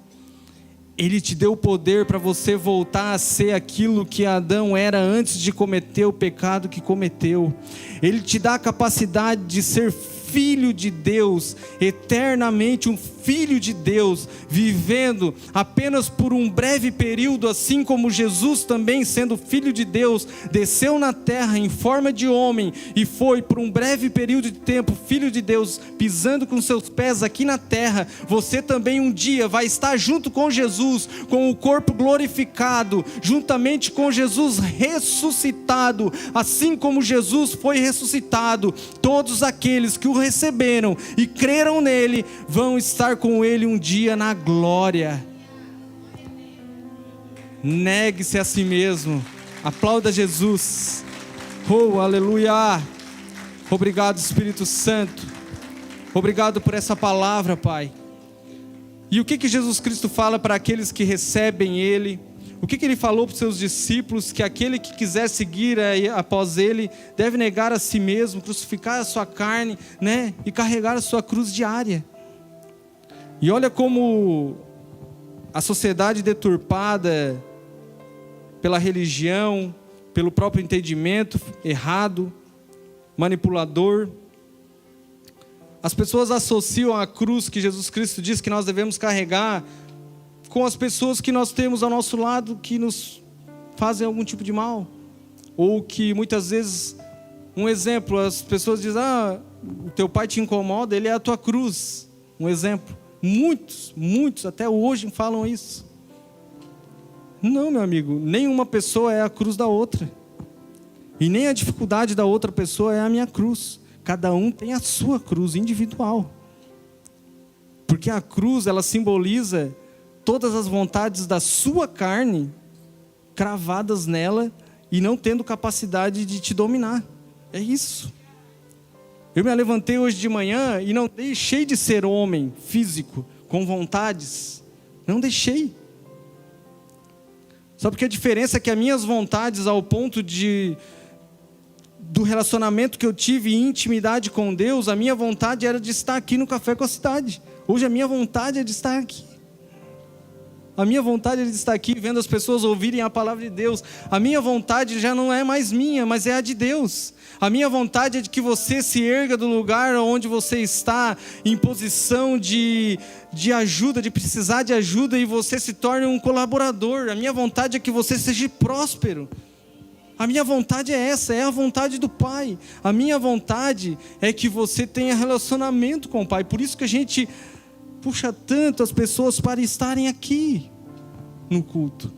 Ele te deu o poder para você voltar a ser aquilo que Adão era antes de cometer o pecado que cometeu. Ele te dá a capacidade de ser Filho de Deus, eternamente um Filho de Deus, vivendo apenas por um breve período, assim como Jesus também, sendo Filho de Deus, desceu na terra em forma de homem e foi por um breve período de tempo Filho de Deus, pisando com seus pés aqui na terra. Você também um dia vai estar junto com Jesus, com o corpo glorificado, juntamente com Jesus ressuscitado, assim como Jesus foi ressuscitado. Todos aqueles que o receberam e creram nele vão estar com ele um dia na glória. Negue-se a si mesmo, aplauda Jesus. Oh, aleluia. Obrigado, Espírito Santo, obrigado por essa palavra, Pai. E o que Jesus Cristo fala para aqueles que recebem ele? O que ele falou para os seus discípulos? Que aquele que quiser seguir após ele deve negar a si mesmo, crucificar a sua carne, né? E carregar a sua cruz diária. E olha como a sociedade deturpada pela religião, pelo próprio entendimento errado, manipulador, as pessoas associam a cruz que Jesus Cristo diz que nós devemos carregar com as pessoas que nós temos ao nosso lado que nos fazem algum tipo de mal. Ou que muitas vezes, um exemplo, as pessoas dizem: o teu pai te incomoda, ele é a tua cruz. Um exemplo. Muitos até hoje falam isso. Não, meu amigo, nenhuma pessoa é a cruz da outra. E nem a dificuldade da outra pessoa é a minha cruz. Cada um tem a sua cruz individual. Porque a cruz, ela simboliza todas as vontades da sua carne cravadas nela e não tendo capacidade de te dominar. É isso. Eu me levantei hoje de manhã e não deixei de ser homem físico, com vontades. Não deixei. Só porque a diferença é que as minhas vontades, ao ponto do relacionamento que eu tive em intimidade com Deus, a minha vontade era de estar aqui no Café com a Cidade. Hoje a minha vontade é de estar aqui. A minha vontade é de estar aqui vendo as pessoas ouvirem a palavra de Deus. A minha vontade já não é mais minha, mas é a de Deus. A minha vontade é de que você se erga do lugar onde você está, em posição de ajuda, de precisar de ajuda, e você se torne um colaborador. A minha vontade é que você seja próspero. A minha vontade é essa, é a vontade do Pai. A minha vontade é que você tenha relacionamento com o Pai. Por isso que a gente puxa tanto as pessoas para estarem aqui no culto.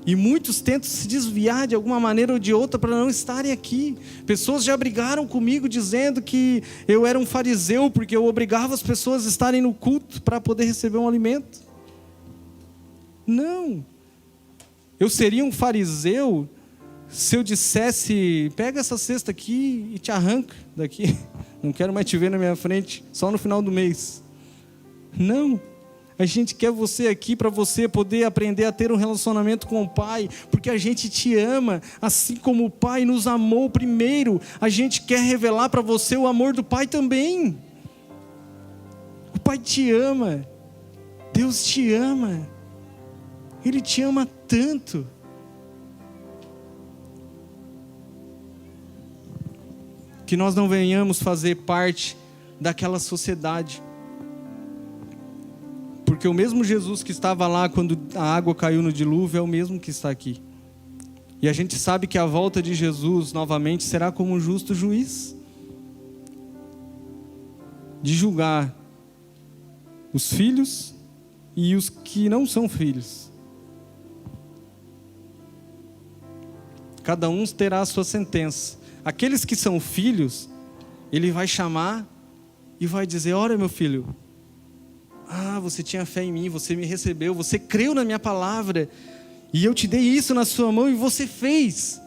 E muitos tentam se desviar de alguma maneira ou de outra para não estarem aqui. Pessoas já brigaram comigo dizendo que eu era um fariseu porque eu obrigava as pessoas a estarem no culto para poder receber um alimento. Não. Eu seria um fariseu se eu dissesse: pega essa cesta aqui e te arranca daqui. Não quero mais te ver na minha frente, só no final do mês. Não. A gente quer você aqui para você poder aprender a ter um relacionamento com o Pai, porque a gente te ama, assim como o Pai nos amou primeiro. A gente quer revelar para você o amor do Pai também. O Pai te ama, Deus te ama, Ele te ama tanto. Que nós não venhamos fazer parte daquela sociedade. Porque o mesmo Jesus que estava lá quando a água caiu no dilúvio é o mesmo que está aqui. E a gente sabe que a volta de Jesus novamente será como um justo juiz, de julgar os filhos e os que não são filhos. Cada um terá a sua sentença. Aqueles que são filhos, Ele vai chamar e vai dizer: olha, meu filho, você tinha fé em mim, você me recebeu, você creu na minha palavra, e eu te dei isso na sua mão e você fez.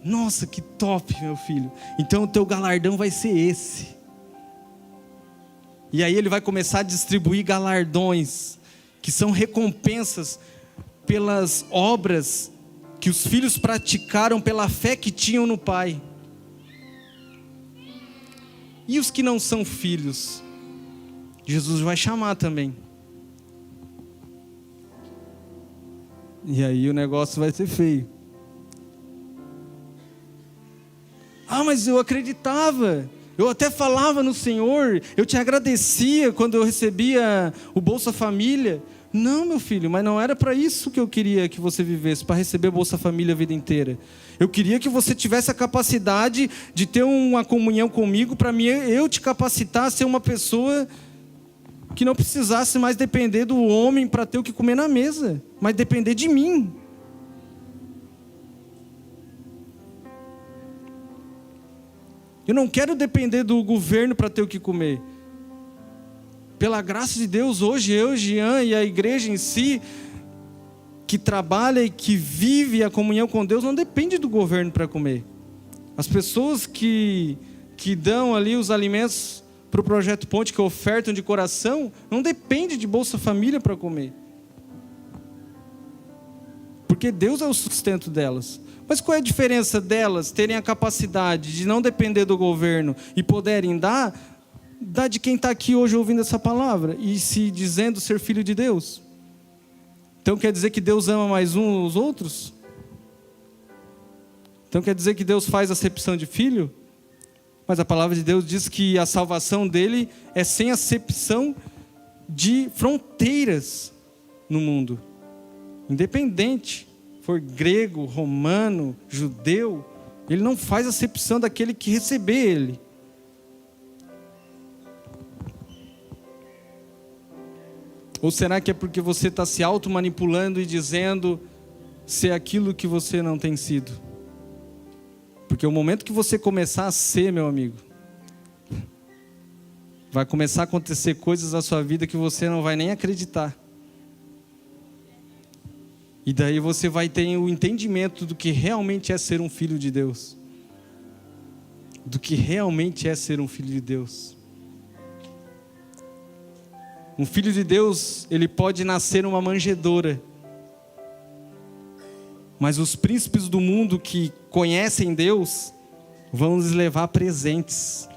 Nossa, que top, meu filho. Então o teu galardão vai ser esse. E aí Ele vai começar a distribuir galardões, que são recompensas pelas obras que os filhos praticaram pela fé que tinham no Pai. E os que não são filhos, Jesus vai chamar também. E aí o negócio vai ser feio. Mas eu acreditava. Eu até falava no Senhor, eu te agradecia quando eu recebia o Bolsa Família. Não, meu filho, mas não era para isso que eu queria que você vivesse, para receber Bolsa Família a vida inteira. Eu queria que você tivesse a capacidade de ter uma comunhão comigo, para mim, eu te capacitar a ser uma pessoa que não precisasse mais depender do homem para ter o que comer na mesa, mas depender de mim. Eu não quero depender do governo para ter o que comer. Pela graça de Deus, hoje eu, Jean e a igreja em si, que trabalha e que vive a comunhão com Deus, não depende do governo para comer. As pessoas que dão ali os alimentos para o Projeto Ponte, que ofertam de coração, não depende de Bolsa Família para comer. Porque Deus é o sustento delas. Mas qual é a diferença delas terem a capacidade de não depender do governo e poderem dar de quem está aqui hoje ouvindo essa palavra e se dizendo ser filho de Deus? Então quer dizer que Deus ama mais uns os outros? Então quer dizer que Deus faz acepção de filho? Mas a palavra de Deus diz que a salvação dele é sem acepção de fronteiras no mundo. Independente, for grego, romano, judeu, ele não faz acepção daquele que receber ele. Ou será que é porque você está se auto-manipulando e dizendo ser aquilo que você não tem sido? Porque o momento que você começar a ser, meu amigo, vai começar a acontecer coisas na sua vida que você não vai nem acreditar. E daí você vai ter o entendimento do que realmente é ser um filho de Deus. Do que realmente é ser um filho de Deus. Um filho de Deus, ele pode nascer numa manjedoura. Mas os príncipes do mundo que conhecem Deus vão nos levar presentes.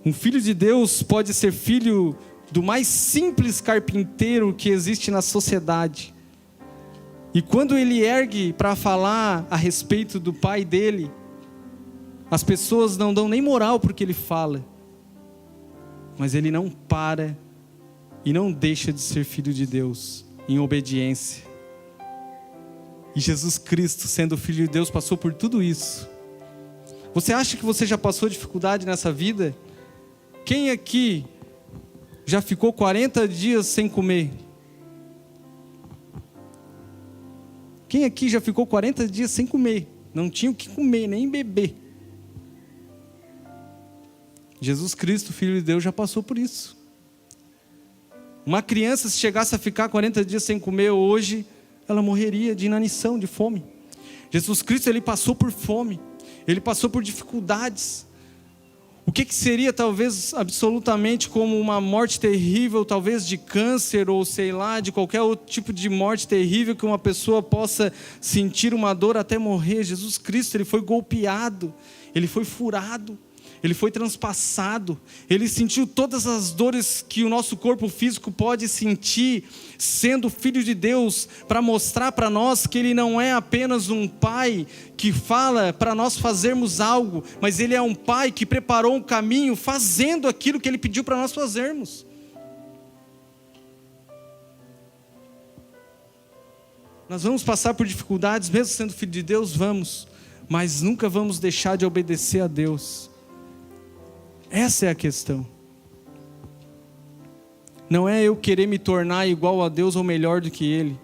Um filho de Deus pode ser filho do mais simples carpinteiro que existe na sociedade. E quando ele ergue para falar a respeito do pai dele, as pessoas não dão nem moral porque ele fala. Mas ele não para e não deixa de ser filho de Deus em obediência. E Jesus Cristo, sendo filho de Deus, passou por tudo isso. Você acha que você já passou dificuldade nessa vida? Quem aqui já ficou 40 dias sem comer? Quem aqui já ficou 40 dias sem comer? Não tinha o que comer, nem beber. Jesus Cristo, Filho de Deus, já passou por isso. Uma criança, se chegasse a ficar 40 dias sem comer hoje, ela morreria de inanição, de fome. Jesus Cristo, ele passou por fome. Ele passou por dificuldades. O que seria talvez absolutamente como uma morte terrível, talvez de câncer ou sei lá, de qualquer outro tipo de morte terrível que uma pessoa possa sentir uma dor até morrer. Jesus Cristo, ele foi golpeado, ele foi furado, ele foi transpassado, ele sentiu todas as dores que o nosso corpo físico pode sentir, sendo filho de Deus, para mostrar para nós que ele não é apenas um pai que fala para nós fazermos algo, mas ele é um pai que preparou um caminho fazendo aquilo que ele pediu para nós fazermos. Nós vamos passar por dificuldades, mesmo sendo filho de Deus, vamos, mas nunca vamos deixar de obedecer a Deus. Essa é a questão. Não é eu querer me tornar igual a Deus ou melhor do que Ele,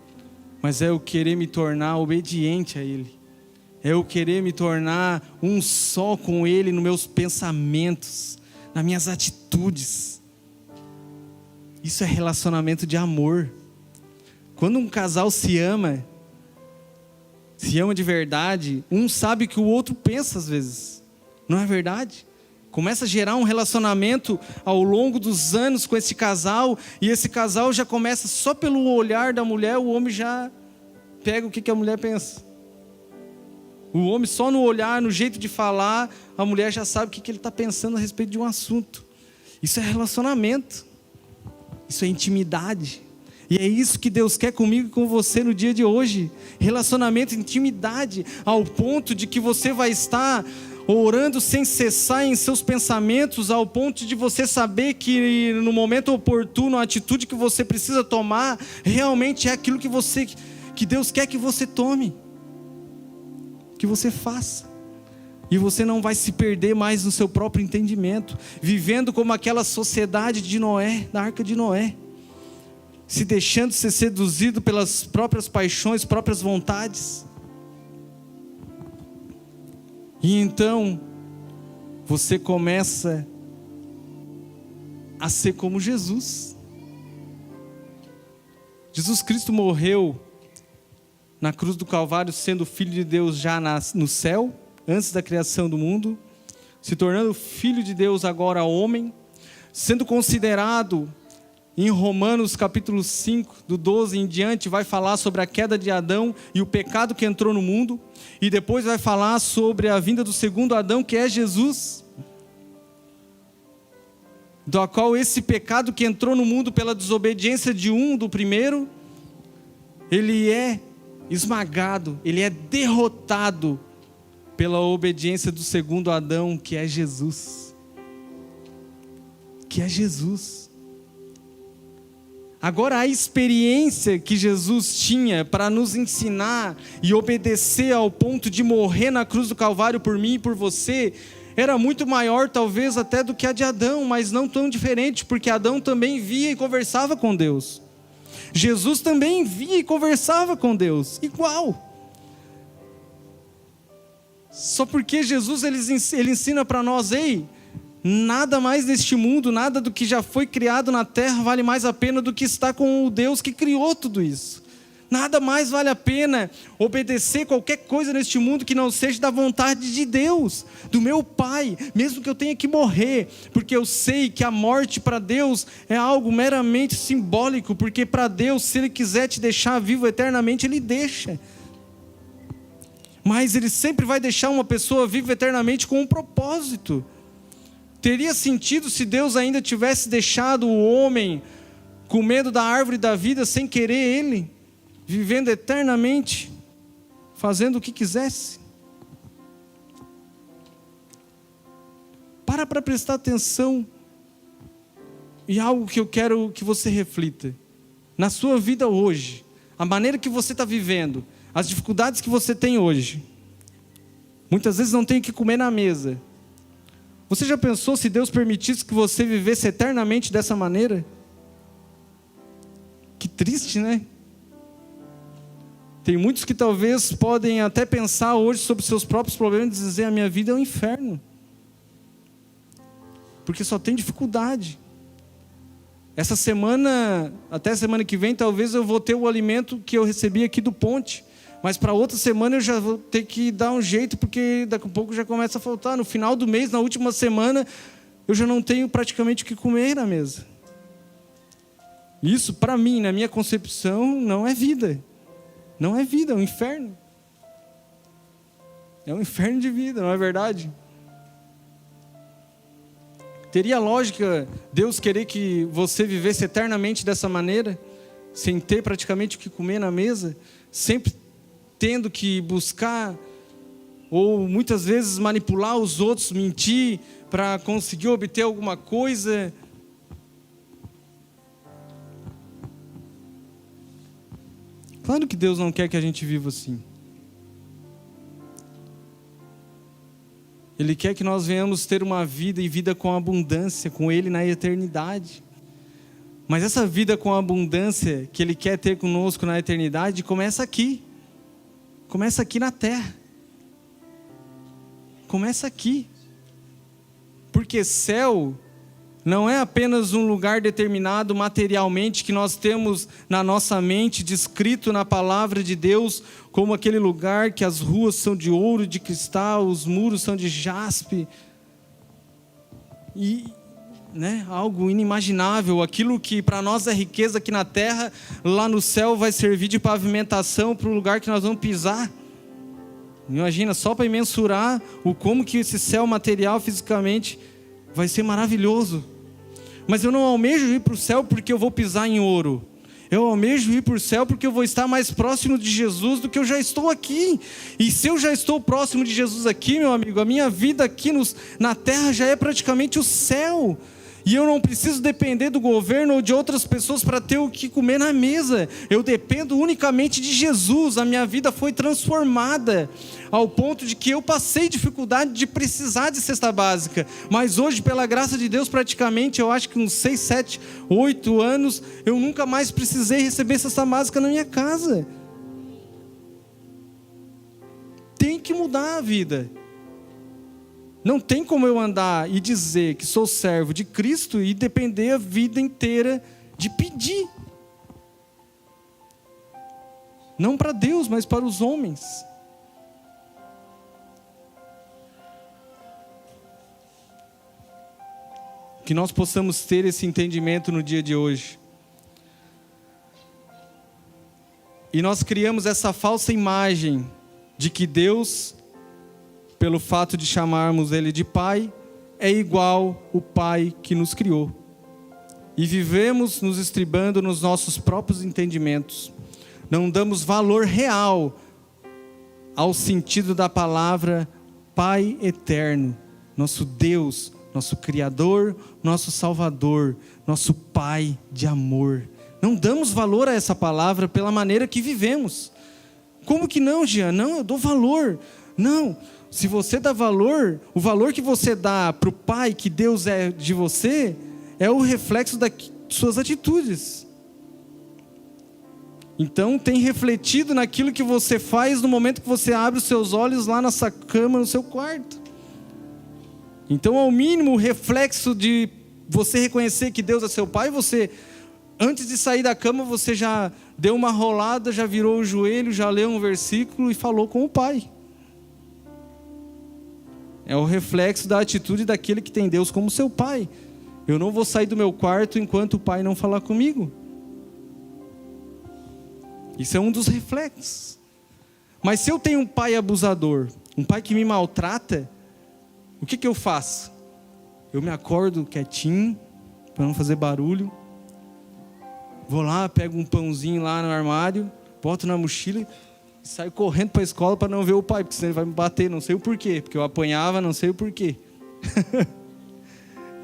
mas é eu querer me tornar obediente a Ele. É eu querer me tornar um só com Ele nos meus pensamentos, nas minhas atitudes. Isso é relacionamento de amor. Quando um casal se ama de verdade, um sabe o que o outro pensa às vezes. Não é verdade? Começa a gerar um relacionamento ao longo dos anos com esse casal, e esse casal já começa só pelo olhar da mulher, o homem já pega o que a mulher pensa. O homem só no olhar, no jeito de falar, a mulher já sabe o que ele está pensando a respeito de um assunto. Isso é relacionamento, isso é intimidade. E é isso que Deus quer comigo e com você no dia de hoje. Relacionamento, intimidade, ao ponto de que você vai estar orando sem cessar em seus pensamentos, ao ponto de você saber que no momento oportuno, a atitude que você precisa tomar, realmente é aquilo que Deus quer que você tome, que você faça. E você não vai se perder mais no seu próprio entendimento, vivendo como aquela sociedade de Noé, da arca de Noé, se deixando ser seduzido pelas próprias paixões, próprias vontades. E então, você começa a ser como Jesus. Jesus Cristo morreu na cruz do Calvário, sendo Filho de Deus já no céu, antes da criação do mundo, se tornando Filho de Deus agora homem, sendo considerado, em Romanos capítulo 5, do 12 em diante, vai falar sobre a queda de Adão e o pecado que entrou no mundo, e depois vai falar sobre a vinda do segundo Adão, que é Jesus, do qual esse pecado que entrou no mundo pela desobediência do primeiro, ele é esmagado, ele é derrotado pela obediência do segundo Adão, que é Jesus. Que é Jesus. Agora, a experiência que Jesus tinha para nos ensinar e obedecer ao ponto de morrer na cruz do Calvário por mim e por você, era muito maior talvez até do que a de Adão, mas não tão diferente, porque Adão também via e conversava com Deus. Jesus também via e conversava com Deus, igual. Só porque Jesus ele ensina para nós, ei, nada mais neste mundo, nada do que já foi criado na terra vale mais a pena do que estar com o Deus que criou tudo isso. Nada mais vale a pena obedecer qualquer coisa neste mundo que não seja da vontade de Deus, do meu Pai, mesmo que eu tenha que morrer, porque eu sei que a morte para Deus é algo meramente simbólico, porque para Deus, se Ele quiser te deixar vivo eternamente, Ele deixa. Mas Ele sempre vai deixar uma pessoa viva eternamente com um propósito. Teria sentido se Deus ainda tivesse deixado o homem com medo da árvore da vida, sem querer ele, vivendo eternamente, fazendo o que quisesse? Para prestar atenção em algo que eu quero que você reflita. Na sua vida hoje, a maneira que você está vivendo, as dificuldades que você tem hoje. Muitas vezes não tem o que comer na mesa. Você já pensou se Deus permitisse que você vivesse eternamente dessa maneira? Que triste, né? Tem muitos que talvez podem até pensar hoje sobre seus próprios problemas e dizer, a minha vida é um inferno. Porque só tem dificuldade. Essa semana, até a semana que vem, talvez eu vou ter o alimento que eu recebi aqui do Ponte. Mas para outra semana eu já vou ter que dar um jeito, porque daqui a pouco já começa a faltar. No final do mês, na última semana, eu já não tenho praticamente o que comer na mesa. Isso, para mim, na minha concepção, não é vida. Não é vida, é um inferno. É um inferno de vida, não é verdade? Teria lógica Deus querer que você vivesse eternamente dessa maneira, sem ter praticamente o que comer na mesa, sempre tendo que buscar, ou muitas vezes manipular os outros, mentir, para conseguir obter alguma coisa? Claro que Deus não quer que a gente viva assim. Ele quer que nós venhamos ter uma vida e vida com abundância, com Ele na eternidade. Mas essa vida com abundância que Ele quer ter conosco na eternidade, começa aqui. Começa aqui na terra. Começa aqui. Porque céu não é apenas um lugar determinado materialmente que nós temos na nossa mente, descrito na palavra de Deus, como aquele lugar que as ruas são de ouro, de cristal, os muros são de jaspe. E algo inimaginável, aquilo que para nós é riqueza aqui na terra, lá no céu vai servir de pavimentação para o lugar que nós vamos pisar. Imagina, só para mensurar como que esse céu material fisicamente vai ser maravilhoso. Mas eu não almejo ir para o céu porque eu vou pisar em ouro. Eu almejo ir para o céu porque eu vou estar mais próximo de Jesus do que eu já estou aqui. E se eu já estou próximo de Jesus aqui, meu amigo, a minha vida aqui na terra já é praticamente o céu. E eu não preciso depender do governo ou de outras pessoas para ter o que comer na mesa. Eu dependo unicamente de Jesus. A minha vida foi transformada ao ponto de que eu passei dificuldade de precisar de cesta básica. Mas hoje, pela graça de Deus, praticamente, eu acho que uns 6, 7, 8 anos, eu nunca mais precisei receber cesta básica na minha casa. Tem que mudar a vida. Não tem como eu andar e dizer que sou servo de Cristo e depender a vida inteira de pedir. Não para Deus, mas para os homens. Que nós possamos ter esse entendimento no dia de hoje. E nós criamos essa falsa imagem de que Deus, pelo fato de chamarmos Ele de Pai, é igual o Pai que nos criou. E vivemos nos estribando nos nossos próprios entendimentos. Não damos valor real ao sentido da palavra Pai eterno, nosso Deus, nosso Criador, nosso Salvador, nosso Pai de amor. Não damos valor a essa palavra pela maneira que vivemos. Como que não, Jean? Não, eu dou valor. Não. Se você dá valor, o valor que você dá para o Pai que Deus é de você, é o reflexo das suas atitudes. Então tem refletido naquilo que você faz no momento que você abre os seus olhos lá nessa cama, no seu quarto. Então, ao mínimo, o reflexo de você reconhecer que Deus é seu Pai, você, antes de sair da cama, você já deu uma rolada, já virou o joelho, já leu um versículo e falou com o Pai. É o reflexo da atitude daquele que tem Deus como seu Pai. Eu não vou sair do meu quarto enquanto o Pai não falar comigo. Isso é um dos reflexos. Mas se eu tenho um pai abusador, um pai que me maltrata, o que eu faço? Eu me acordo quietinho, para não fazer barulho. Vou lá, pego um pãozinho lá no armário, boto na mochila e saio correndo para a escola para não ver o pai, porque senão ele vai me bater, não sei o porquê, porque eu apanhava, não sei o porquê.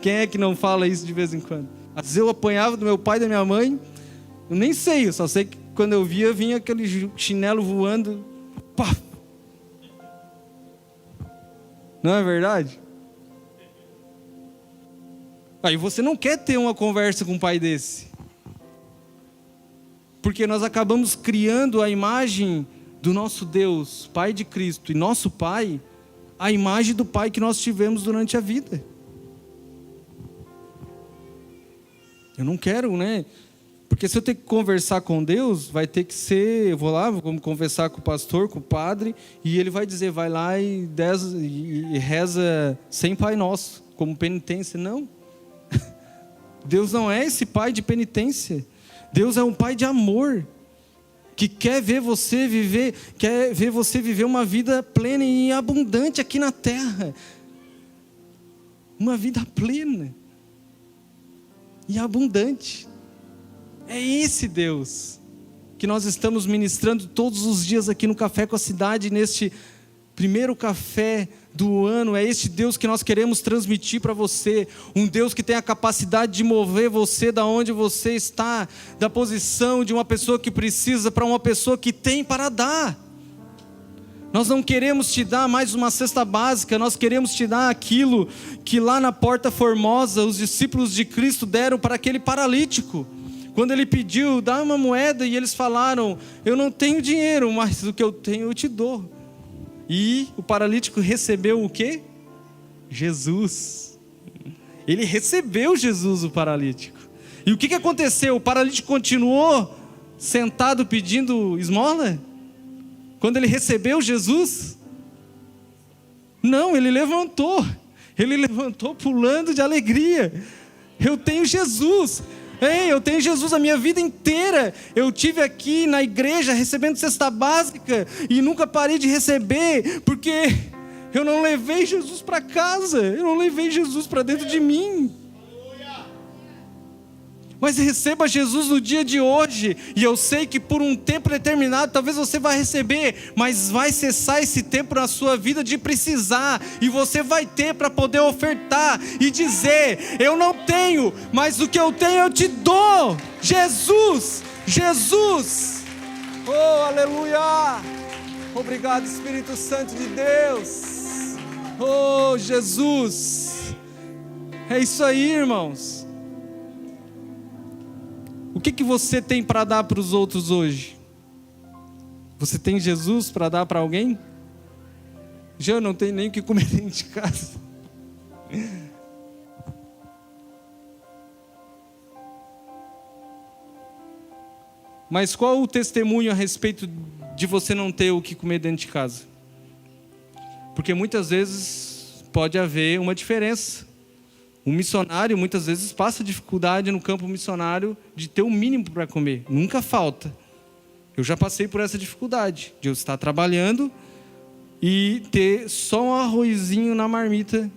Quem é que não fala isso de vez em quando? Às vezes eu apanhava do meu pai e da minha mãe, eu nem sei, eu só sei que quando eu via, vinha aquele chinelo voando, pá! Não é verdade? Aí você não quer ter uma conversa com um pai desse. Porque nós acabamos criando a imagem do nosso Deus, Pai de Cristo, e nosso Pai, a imagem do Pai que nós tivemos durante a vida. Eu não quero, né? Porque se eu ter que conversar com Deus, vai ter que ser, eu vou lá, vou conversar com o pastor, com o padre, e ele vai dizer, vai lá e reza 100 Pai Nosso, como penitência. Não. Deus não é esse Pai de penitência. Deus é um Pai de amor, que quer ver você viver uma vida plena e abundante aqui na terra. Uma vida plena e abundante. É esse Deus que nós estamos ministrando todos os dias aqui no Café com a Cidade, neste primeiro café do ano. É este Deus que nós queremos transmitir para você. Um Deus que tem a capacidade de mover você da onde você está, da posição de uma pessoa que precisa para uma pessoa que tem para dar. Nós não queremos te dar mais uma cesta básica, nós queremos te dar aquilo que lá na Porta Formosa os discípulos de Cristo deram para aquele paralítico. Quando ele pediu, dá uma moeda, e eles falaram, eu não tenho dinheiro, mas o que eu tenho eu te dou. E o paralítico recebeu o quê? Jesus. Ele recebeu Jesus, o paralítico. E o que aconteceu? O paralítico continuou sentado pedindo esmola? Quando ele recebeu Jesus? Não, ele levantou. Ele levantou pulando de alegria. Eu tenho Jesus. Ei, eu tenho Jesus a minha vida inteira. Eu tive aqui na igreja recebendo cesta básica e nunca parei de receber, porque eu não levei Jesus para casa. Eu não levei Jesus para dentro de mim. Mas receba Jesus no dia de hoje. E eu sei que por um tempo determinado talvez você vai receber, mas vai cessar esse tempo na sua vida de precisar, e você vai ter para poder ofertar e dizer: eu não tenho, mas o que eu tenho eu te dou. Jesus, Jesus. Oh, aleluia. Obrigado, Espírito Santo de Deus. Oh, Jesus. É isso aí, irmãos. O que você tem para dar para os outros hoje? Você tem Jesus para dar para alguém? Já eu não tenho nem o que comer dentro de casa. Mas qual o testemunho a respeito de você não ter o que comer dentro de casa? Porque muitas vezes pode haver uma diferença. Um missionário muitas vezes passa dificuldade no campo missionário de ter o mínimo para comer. Nunca falta. Eu já passei por essa dificuldade de eu estar trabalhando e ter só um arrozinho na marmita,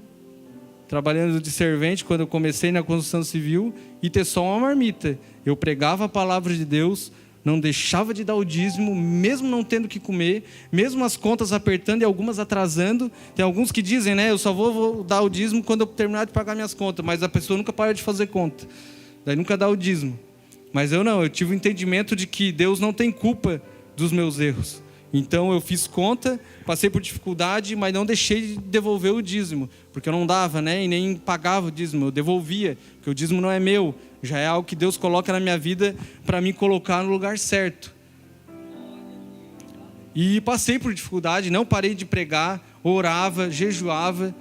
trabalhando de servente quando eu comecei na construção civil, e ter só uma marmita. Eu pregava a palavra de Deus, não deixava de dar o dízimo, mesmo não tendo que comer, mesmo as contas apertando e algumas atrasando. Tem alguns que dizem, né, eu só vou dar o dízimo quando eu terminar de pagar minhas contas, mas a pessoa nunca para de fazer conta, daí nunca dá o dízimo. Mas eu não, eu tive o entendimento de que Deus não tem culpa dos meus erros. Então eu fiz conta, passei por dificuldade, mas não deixei de devolver o dízimo, porque eu não dava, né, e nem pagava o dízimo, eu devolvia, porque o dízimo não é meu, já é algo que Deus coloca na minha vida para me colocar no lugar certo. E passei por dificuldade, não parei de pregar, orava, jejuava,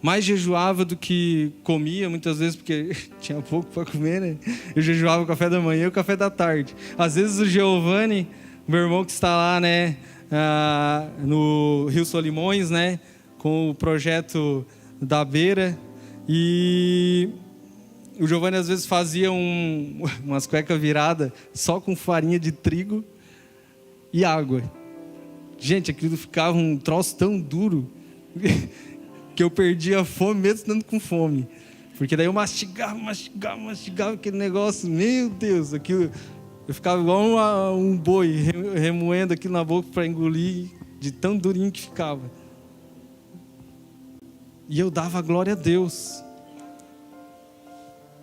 mais jejuava do que comia muitas vezes, porque tinha pouco para comer, né? Eu jejuava o café da manhã e o café da tarde. Às vezes o Giovanni, meu irmão que está lá, né, no Rio Solimões, né, com o projeto da Beira, e o Giovanni às vezes fazia umas cuecas viradas só com farinha de trigo e água. Gente, aquilo ficava um troço tão duro que eu perdia a fome mesmo estando com fome, porque daí eu mastigava aquele negócio, meu Deus, aquilo, eu ficava igual um boi remoendo aquilo na boca para engolir, de tão durinho que ficava. E eu dava glória a Deus.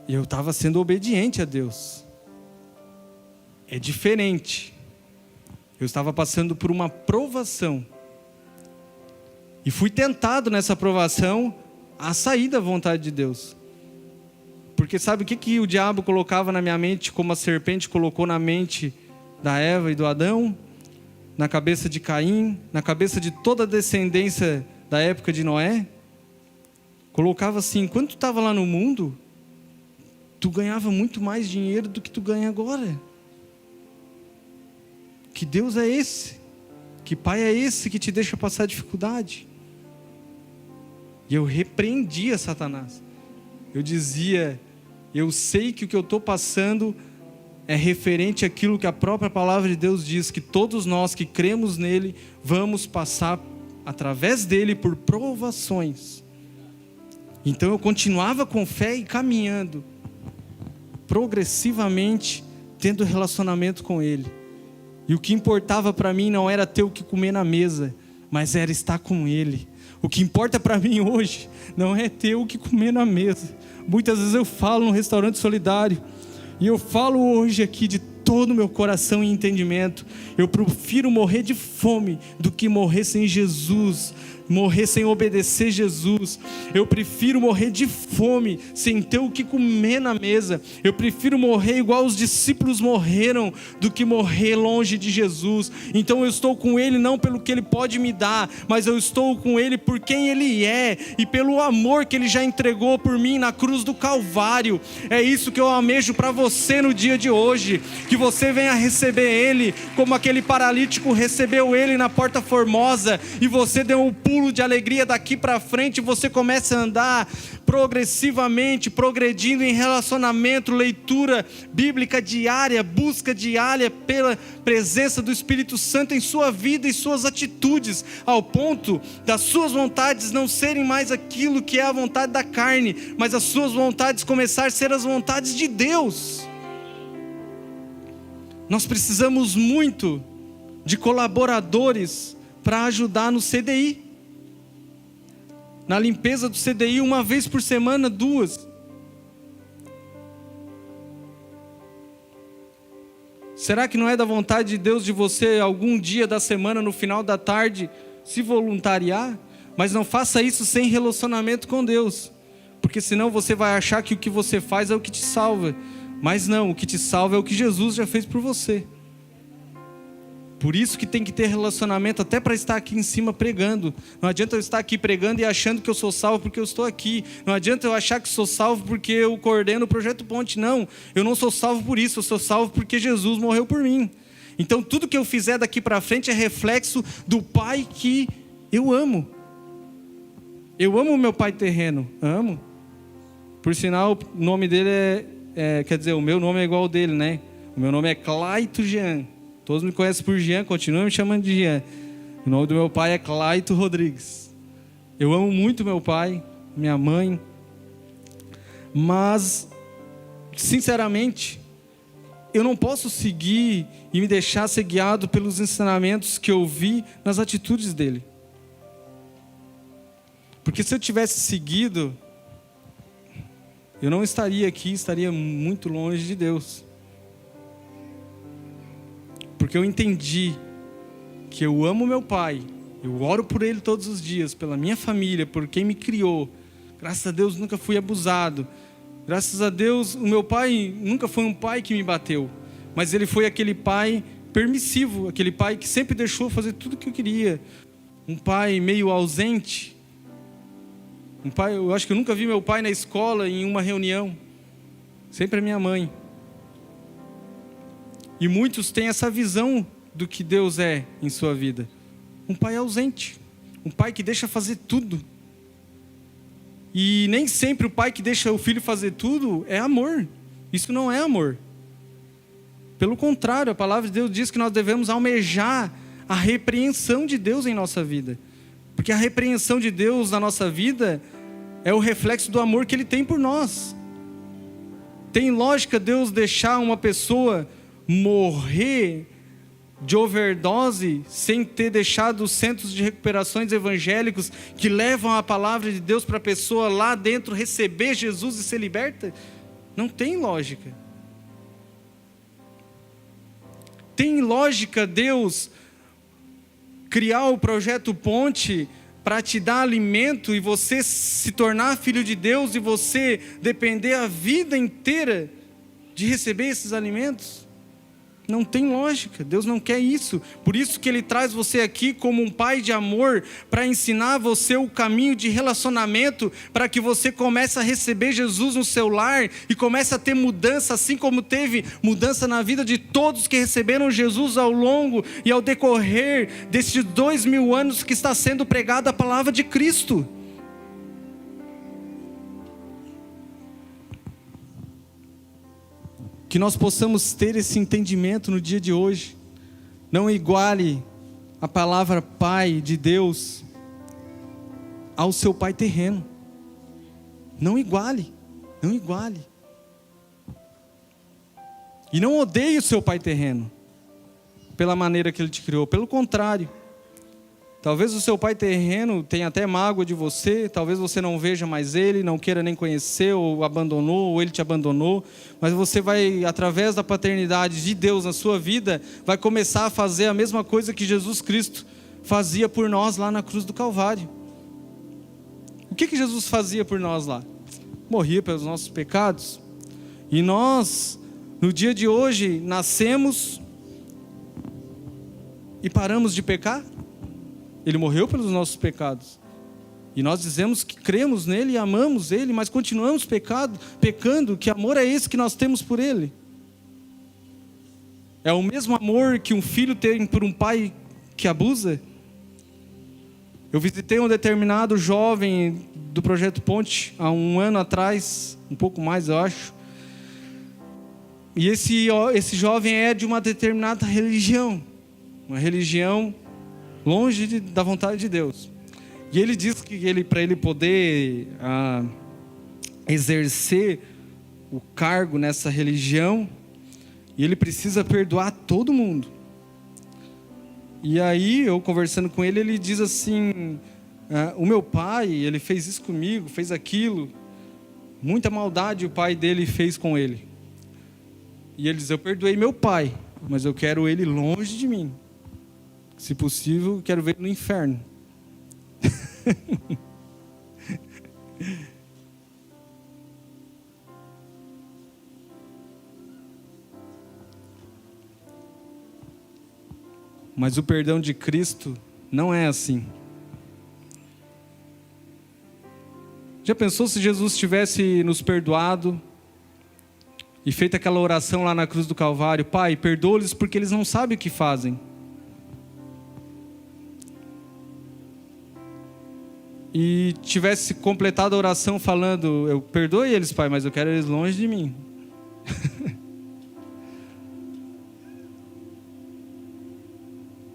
E eu estava sendo obediente a Deus. É diferente. Eu estava passando por uma provação. E fui tentado nessa provação a sair da vontade de Deus. Porque sabe o que o diabo colocava na minha mente, como a serpente colocou na mente da Eva e do Adão? Na cabeça de Caim, na cabeça de toda a descendência da época de Noé? Colocava assim: quando tu estava lá no mundo, tu ganhava muito mais dinheiro do que tu ganha agora. Que Deus é esse? Que Pai é esse que te deixa passar dificuldade? E eu repreendia Satanás. Eu dizia: eu sei que o que eu estou passando é referente àquilo que a própria palavra de Deus diz, que todos nós que cremos nele, vamos passar através dele por provações. Então eu continuava com fé e caminhando, progressivamente, tendo relacionamento com ele. E o que importava para mim não era ter o que comer na mesa, mas era estar com ele. O que importa para mim hoje não é ter o que comer na mesa. Muitas vezes eu falo no restaurante solidário, e eu falo hoje aqui de todo o meu coração e entendimento: eu prefiro morrer de fome do que morrer sem Jesus, morrer sem obedecer Jesus. Eu prefiro morrer de fome sem ter o que comer na mesa. Eu prefiro morrer igual os discípulos morreram do que morrer longe de Jesus. Então eu estou com ele não pelo que ele pode me dar, mas eu estou com ele por quem ele é e pelo amor que ele já entregou por mim na cruz do Calvário. É isso que eu almejo para você no dia de hoje, que você venha receber ele como aquele paralítico recebeu ele na Porta Formosa, e você deu um pulo de alegria daqui para frente. Você começa a andar progressivamente, progredindo em relacionamento, leitura bíblica diária, busca diária pela presença do Espírito Santo em sua vida e suas atitudes, ao ponto das suas vontades não serem mais aquilo que é a vontade da carne, mas as suas vontades começar a ser as vontades de Deus. Nós precisamos muito de colaboradores para ajudar no CDI. Na limpeza do CDI, uma vez por semana, 2. Será que não é da vontade de Deus de você, algum dia da semana, no final da tarde, se voluntariar? Mas não faça isso sem relacionamento com Deus. Porque senão você vai achar que o que você faz é o que te salva. Mas não, o que te salva é o que Jesus já fez por você. Por isso que tem que ter relacionamento até para estar aqui em cima pregando. Não adianta eu estar aqui pregando e achando que eu sou salvo porque eu estou aqui. Não adianta eu achar que sou salvo porque eu coordeno o Projeto Ponte. Não, eu não sou salvo por isso. Eu sou salvo porque Jesus morreu por mim. Então tudo que eu fizer daqui para frente é reflexo do Pai que eu amo. Eu amo o meu pai terreno. Amo. Por sinal, o nome dele quer dizer, o meu nome é igual ao dele, né? O meu nome é Claito Jean. Todos me conhecem por Jean, continuam me chamando de Jean. O nome do meu pai é Claito Rodrigues. Eu amo muito meu pai, minha mãe. Mas, sinceramente, eu não posso seguir e me deixar ser guiado pelos ensinamentos que eu vi nas atitudes dele. Porque se eu tivesse seguido, eu não estaria aqui, estaria muito longe de Deus. Porque eu entendi que eu amo meu pai, eu oro por ele todos os dias, pela minha família, por quem me criou. Graças a Deus nunca fui abusado. Graças a Deus o meu pai nunca foi um pai que me bateu. Mas ele foi aquele pai permissivo, aquele pai que sempre deixou fazer tudo o que eu queria. Um pai meio ausente. Um pai, eu acho que eu nunca vi meu pai na escola em uma reunião. Sempre a minha mãe. E muitos têm essa visão do que Deus é em sua vida. Um pai ausente. Um pai que deixa fazer tudo. E nem sempre o pai que deixa o filho fazer tudo é amor. Isso não é amor. Pelo contrário, a palavra de Deus diz que nós devemos almejar a repreensão de Deus em nossa vida. Porque a repreensão de Deus na nossa vida é o reflexo do amor que Ele tem por nós. Tem lógica Deus deixar uma pessoa morrer de overdose sem ter deixado os centros de recuperações evangélicos que levam a palavra de Deus para a pessoa lá dentro receber Jesus e ser liberta? Não tem lógica. Tem lógica Deus criar o Projeto Ponte para te dar alimento e você se tornar filho de Deus e você depender a vida inteira de receber esses alimentos? Não tem lógica, Deus não quer isso. Por isso que Ele traz você aqui como um pai de amor, para ensinar você o caminho de relacionamento, para que você comece a receber Jesus no seu lar e comece a ter mudança, assim como teve mudança na vida de todos que receberam Jesus ao longo e ao decorrer desses 2000 anos que está sendo pregada a palavra de Cristo. Que nós possamos ter esse entendimento no dia de hoje. Não iguale a palavra Pai de Deus ao seu pai terreno. Não iguale. Não iguale. E não odeie o seu pai terreno pela maneira que ele te criou. Pelo contrário. Talvez o seu pai terreno tenha até mágoa de você, talvez você não veja mais ele, não queira nem conhecer, ou abandonou, ou ele te abandonou, mas você vai, através da paternidade de Deus na sua vida, vai começar a fazer a mesma coisa que Jesus Cristo fazia por nós lá na cruz do Calvário. O que Jesus fazia por nós lá? Morria pelos nossos pecados. E nós, no dia de hoje, nascemos e paramos de pecar? Ele morreu pelos nossos pecados. E nós dizemos que cremos nele e amamos ele, mas continuamos pecando. Que amor é esse que nós temos por ele? É o mesmo amor que um filho tem por um pai que abusa? Eu visitei um determinado jovem do Projeto Ponte há um ano atrás, um pouco mais eu acho. E esse jovem é de uma determinada religião. Uma religião longe da vontade de Deus. E ele diz que para ele poder exercer o cargo nessa religião, E ele precisa perdoar todo mundo. E aí, eu conversando com ele, ele diz assim, o meu pai, ele fez isso comigo, fez aquilo. Muita maldade o pai dele fez com ele. E ele diz, eu perdoei meu pai, mas eu quero ele longe de mim. Se possível, eu quero ver ele no inferno. Mas o perdão de Cristo não é assim. Já pensou se Jesus tivesse nos perdoado e feito aquela oração lá na cruz do Calvário? Pai, perdoa-lhes porque eles não sabem o que fazem. E tivesse completado a oração falando, eu perdoe eles, Pai, mas eu quero eles longe de mim.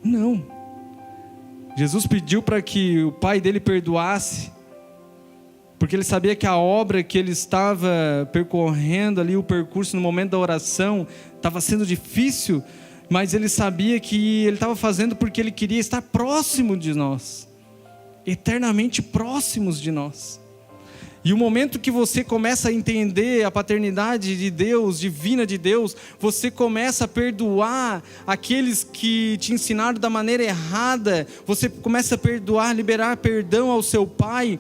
Não. Jesus pediu para que o pai dele perdoasse, porque ele sabia que a obra que ele estava percorrendo ali, o percurso no momento da oração, estava sendo difícil, mas ele sabia que ele estava fazendo porque ele queria estar próximo de nós, eternamente próximos de nós. E o momento que você começa a entender a paternidade de Deus, divina de Deus, você começa a perdoar aqueles que te ensinaram da maneira errada, você começa a perdoar, liberar perdão ao seu pai,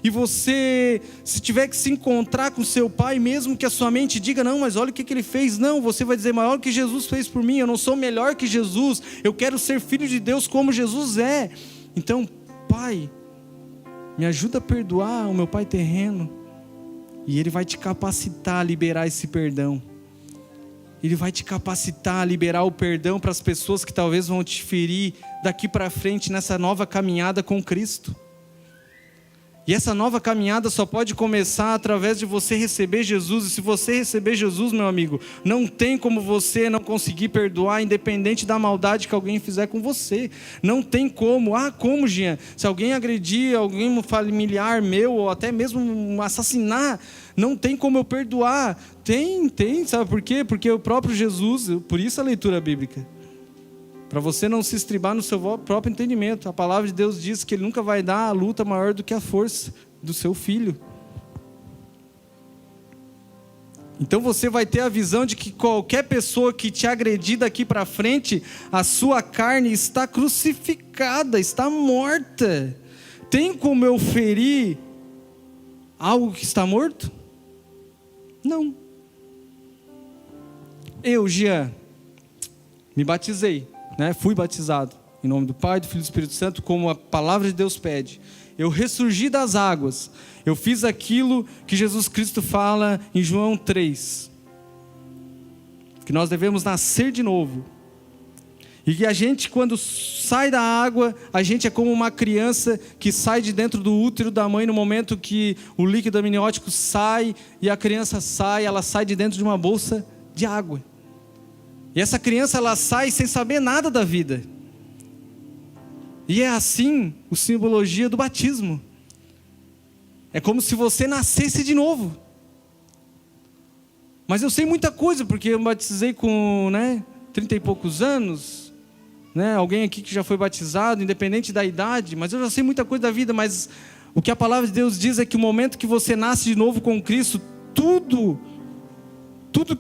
e você, se tiver que se encontrar com seu pai, mesmo que a sua mente diga, não, mas olha o que ele fez, não, você vai dizer, maior que Jesus fez por mim, eu não sou melhor que Jesus, eu quero ser filho de Deus como Jesus é. Então, Pai, me ajuda a perdoar o meu pai terreno. E Ele vai te capacitar a liberar esse perdão. Ele vai te capacitar a liberar o perdão para as pessoas que talvez vão te ferir daqui para frente nessa nova caminhada com Cristo. E essa nova caminhada só pode começar através de você receber Jesus. E se você receber Jesus, meu amigo, não tem como você não conseguir perdoar, independente da maldade que alguém fizer com você. Não tem como. Como, Jean? Se alguém agredir alguém, um familiar meu, ou até mesmo assassinar, não tem como eu perdoar. Tem, sabe por quê? Porque o próprio Jesus, por isso a leitura bíblica. Para você não se estribar no seu próprio entendimento. A palavra de Deus diz que Ele nunca vai dar a luta maior do que a força do seu filho. Então você vai ter a visão de que qualquer pessoa que te agredir daqui para frente, a sua carne está crucificada, está morta. Tem como eu ferir algo que está morto? Não. Eu, Jean, me batizei. Fui batizado em nome do Pai, do Filho e do Espírito Santo, como a palavra de Deus pede. Eu ressurgi das águas. Eu fiz aquilo que Jesus Cristo fala em João 3, que nós devemos nascer de novo. E que a gente, quando sai da água, a gente é como uma criança que sai de dentro do útero da mãe no momento que o líquido amniótico sai e a criança sai, ela sai de dentro de uma bolsa de água. E essa criança, ela sai sem saber nada da vida. E é assim a simbologia do batismo. É como se você nascesse de novo. Mas eu sei muita coisa, porque eu me batizei com 30 e poucos anos. Alguém aqui que já foi batizado, independente da idade. Mas eu já sei muita coisa da vida. Mas o que a palavra de Deus diz é que o momento que você nasce de novo com Cristo, tudo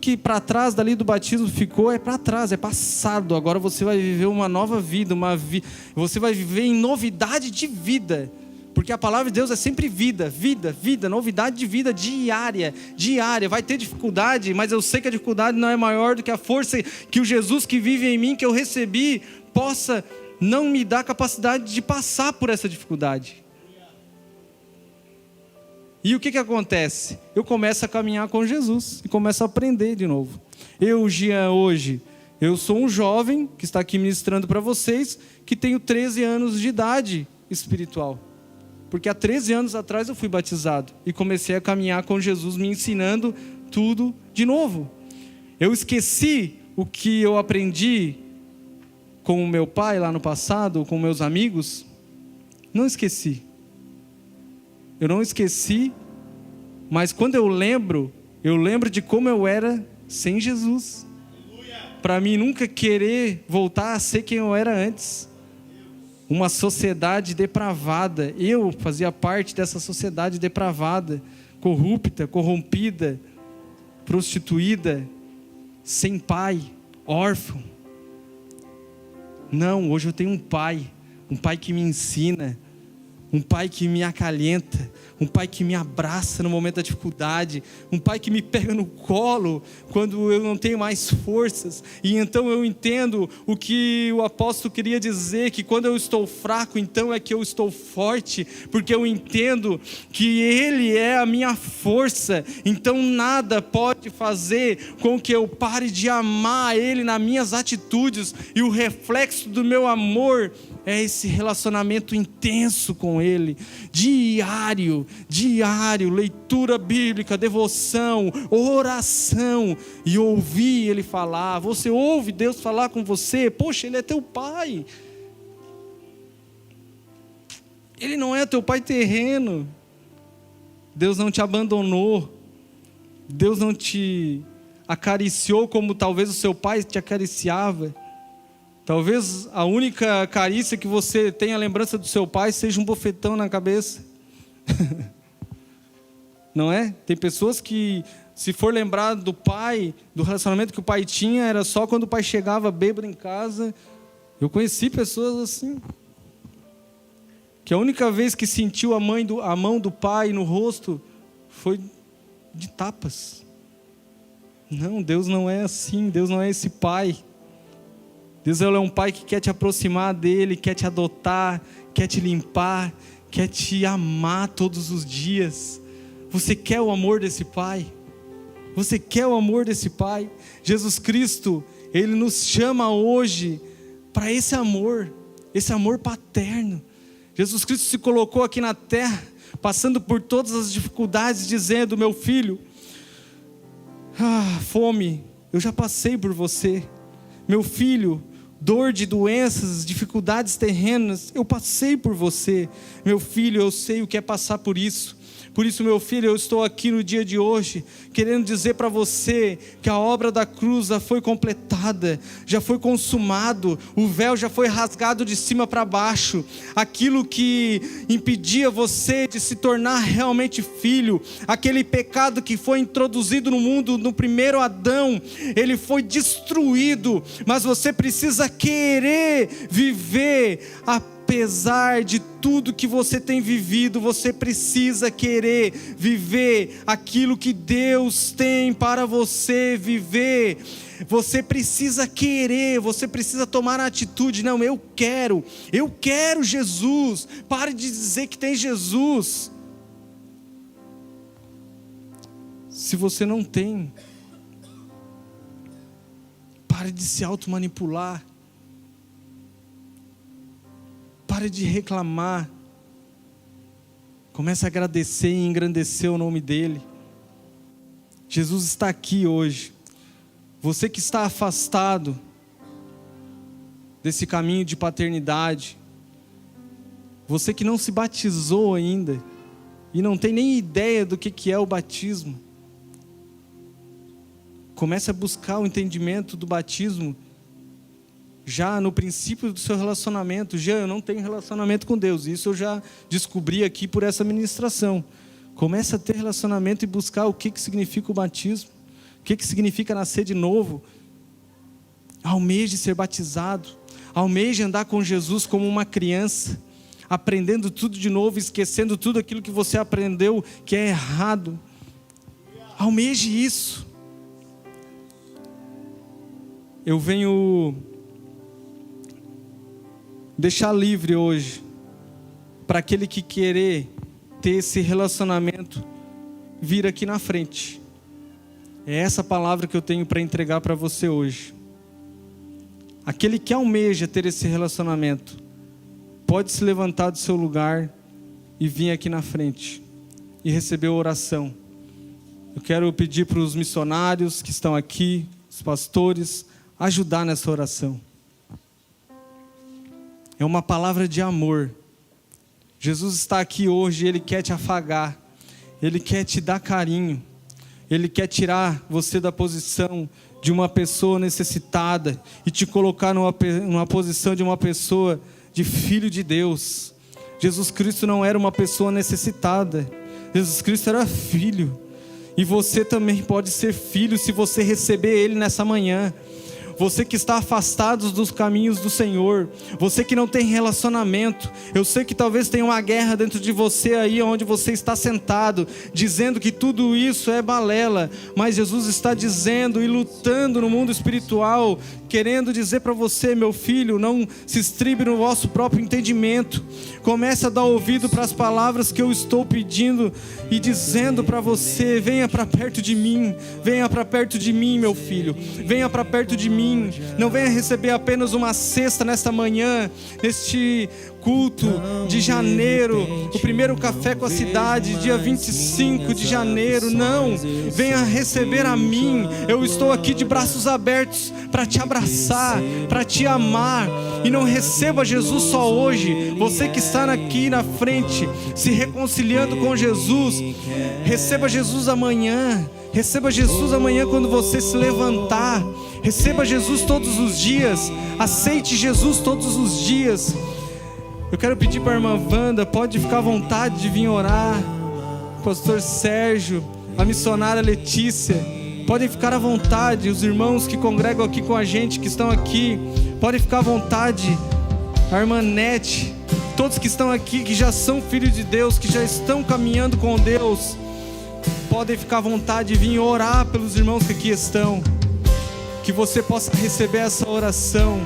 que para trás dali do batismo ficou é para trás, é passado. Agora você vai viver uma nova vida, você vai viver em novidade de vida, porque a palavra de Deus é sempre vida, novidade de vida diária. Vai ter dificuldade, mas eu sei que a dificuldade não é maior do que a força que o Jesus que vive em mim, que eu recebi, possa não me dar capacidade de passar por essa dificuldade. E o que acontece? Eu começo a caminhar com Jesus e começo a aprender de novo. Eu, Jean, hoje, eu sou um jovem que está aqui ministrando para vocês, que tenho 13 anos de idade espiritual. Porque há 13 anos atrás eu fui batizado e comecei a caminhar com Jesus, me ensinando tudo de novo. Eu esqueci o que eu aprendi com o meu pai lá no passado, com meus amigos? Não esqueci. Eu não esqueci, mas quando eu lembro de como eu era sem Jesus. Aleluia. para mim nunca querer voltar a ser quem eu era antes. Uma sociedade depravada. Eu fazia parte dessa sociedade depravada, corrupta, corrompida, prostituída, sem pai, órfão. Não, hoje eu tenho um pai que me ensina, um pai que me acalenta, um pai que me abraça no momento da dificuldade, um pai que me pega no colo quando eu não tenho mais forças. E então eu entendo o que o apóstolo queria dizer, que quando eu estou fraco, então é que eu estou forte, porque eu entendo que Ele é a minha força. Então nada pode fazer com que eu pare de amar Ele nas minhas atitudes, e o reflexo do meu amor é esse relacionamento intenso com Ele, diário, leitura bíblica, devoção, oração, e ouvir Ele falar. Você ouve Deus falar com você? Poxa, Ele é teu Pai. Ele não é teu pai terreno. Deus não te abandonou. Deus não te acariciou como talvez o seu pai te acariciava. Talvez a única carícia que você tenha lembrança do seu pai seja um bofetão na cabeça. Não é? Tem pessoas que, se for lembrar do pai, do relacionamento que o pai tinha, era só quando o pai chegava bêbado em casa. Eu conheci pessoas assim, que a única vez que sentiu a mão do pai no rosto foi de tapas. Não, Deus não é assim. Deus não é esse pai. Deus é um pai que quer te aproximar dele, quer te adotar, quer te limpar, quer te amar todos os dias. Você quer o amor desse pai? Você quer o amor desse pai? Jesus Cristo, Ele nos chama hoje para esse amor paterno. Jesus Cristo se colocou aqui na terra, passando por todas as dificuldades, dizendo: meu filho, fome, eu já passei por você. Meu filho, dor de doenças, dificuldades terrenas, eu passei por você. Meu filho, eu sei o que é passar por isso. Por isso, meu filho, eu estou aqui no dia de hoje, querendo dizer para você que a obra da cruz já foi completada, já foi consumado, o véu já foi rasgado de cima para baixo. Aquilo que impedia você de se tornar realmente filho, aquele pecado que foi introduzido no mundo no primeiro Adão, ele foi destruído, mas você precisa querer viver apesar de tudo que você tem vivido. Você precisa querer viver aquilo que Deus tem para você viver. Você precisa querer, você precisa tomar a atitude. Não, eu quero Jesus. Pare de dizer que tem Jesus se você não tem. Pare de se automanipular. Pare de reclamar. Comece a agradecer e engrandecer o nome dEle. Jesus está aqui hoje. Você que está afastado desse caminho de paternidade, você que não se batizou ainda e não tem nem ideia do que é o batismo, comece a buscar o entendimento do batismo já no princípio do seu relacionamento. Já eu não tenho relacionamento com Deus, isso eu já descobri aqui por essa ministração. Comece a ter relacionamento e buscar o que significa o batismo, o que significa nascer de novo. Almeje ser batizado, almeje andar com Jesus como uma criança, aprendendo tudo de novo, esquecendo tudo aquilo que você aprendeu que é errado. Almeje isso. Eu venho deixar livre hoje para aquele que querer ter esse relacionamento vir aqui na frente. É essa palavra que eu tenho para entregar para você hoje. Aquele que almeja ter esse relacionamento pode se levantar do seu lugar e vir aqui na frente e receber a oração. Eu quero pedir para os missionários que estão aqui, os pastores, ajudar nessa oração. É uma palavra de amor. Jesus está aqui hoje, Ele quer te afagar, Ele quer te dar carinho, Ele quer tirar você da posição de uma pessoa necessitada e te colocar numa posição de uma pessoa de filho de Deus. Jesus Cristo não era uma pessoa necessitada. Jesus Cristo era filho. E você também pode ser filho se você receber Ele nessa manhã. Você que está afastado dos caminhos do Senhor, você que não tem relacionamento, eu sei que talvez tenha uma guerra dentro de você aí onde você está sentado, dizendo que tudo isso é balela, mas Jesus está dizendo e lutando no mundo espiritual, querendo dizer para você, meu filho, não se estribe no vosso próprio entendimento, comece a dar ouvido para as palavras que eu estou pedindo e dizendo para você: venha para perto de mim, venha para perto de mim, meu filho, venha para perto de mim. Não venha receber apenas uma cesta nesta manhã, neste culto de janeiro, o primeiro café com a cidade, dia 25 de janeiro. Não, venha receber a mim. Eu estou aqui de braços abertos para te abraçar, para te amar. E não receba Jesus só hoje. Você que está aqui na frente, se reconciliando com Jesus, receba Jesus amanhã. Receba Jesus amanhã quando você se levantar. Receba Jesus todos os dias. Aceite Jesus todos os dias. Eu quero pedir para a irmã Wanda, pode ficar à vontade de vir orar. O pastor Sérgio, a missionária Letícia, podem ficar à vontade. Os irmãos que congregam aqui com a gente, que estão aqui, podem ficar à vontade. A irmã Nete, todos que estão aqui, que já são filhos de Deus, que já estão caminhando com Deus, podem ficar à vontade de vir orar pelos irmãos que aqui estão. Que você possa receber essa oração,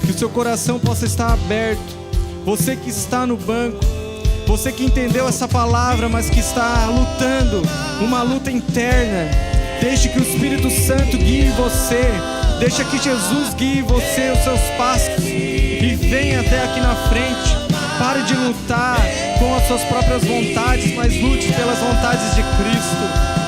que o seu coração possa estar aberto. Você que está no banco, você que entendeu essa palavra, mas que está lutando, uma luta interna, deixe que o Espírito Santo guie você, deixa que Jesus guie você, os seus passos, e venha até aqui na frente. Pare de lutar com as suas próprias vontades, mas lute pelas vontades de Cristo.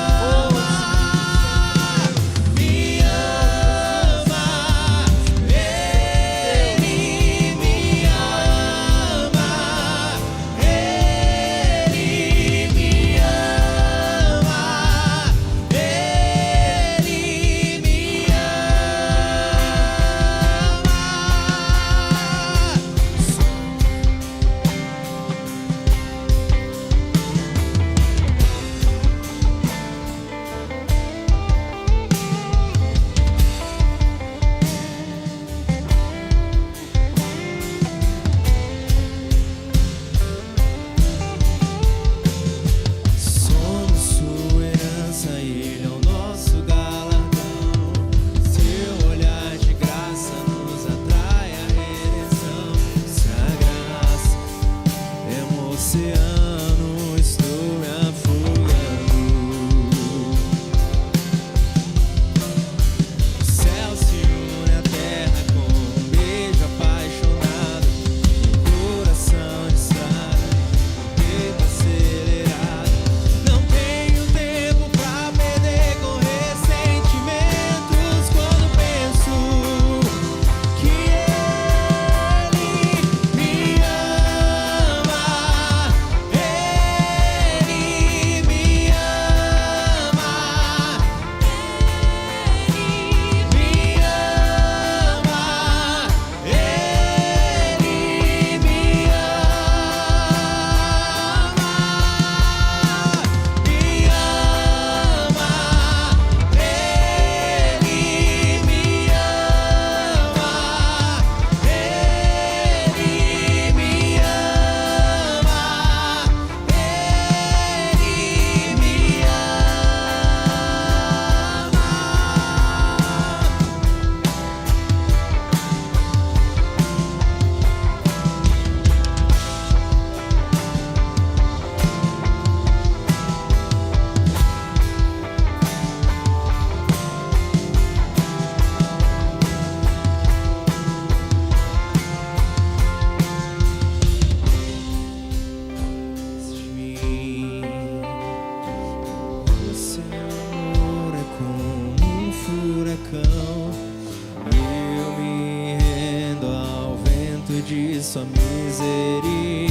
sua misericórdia.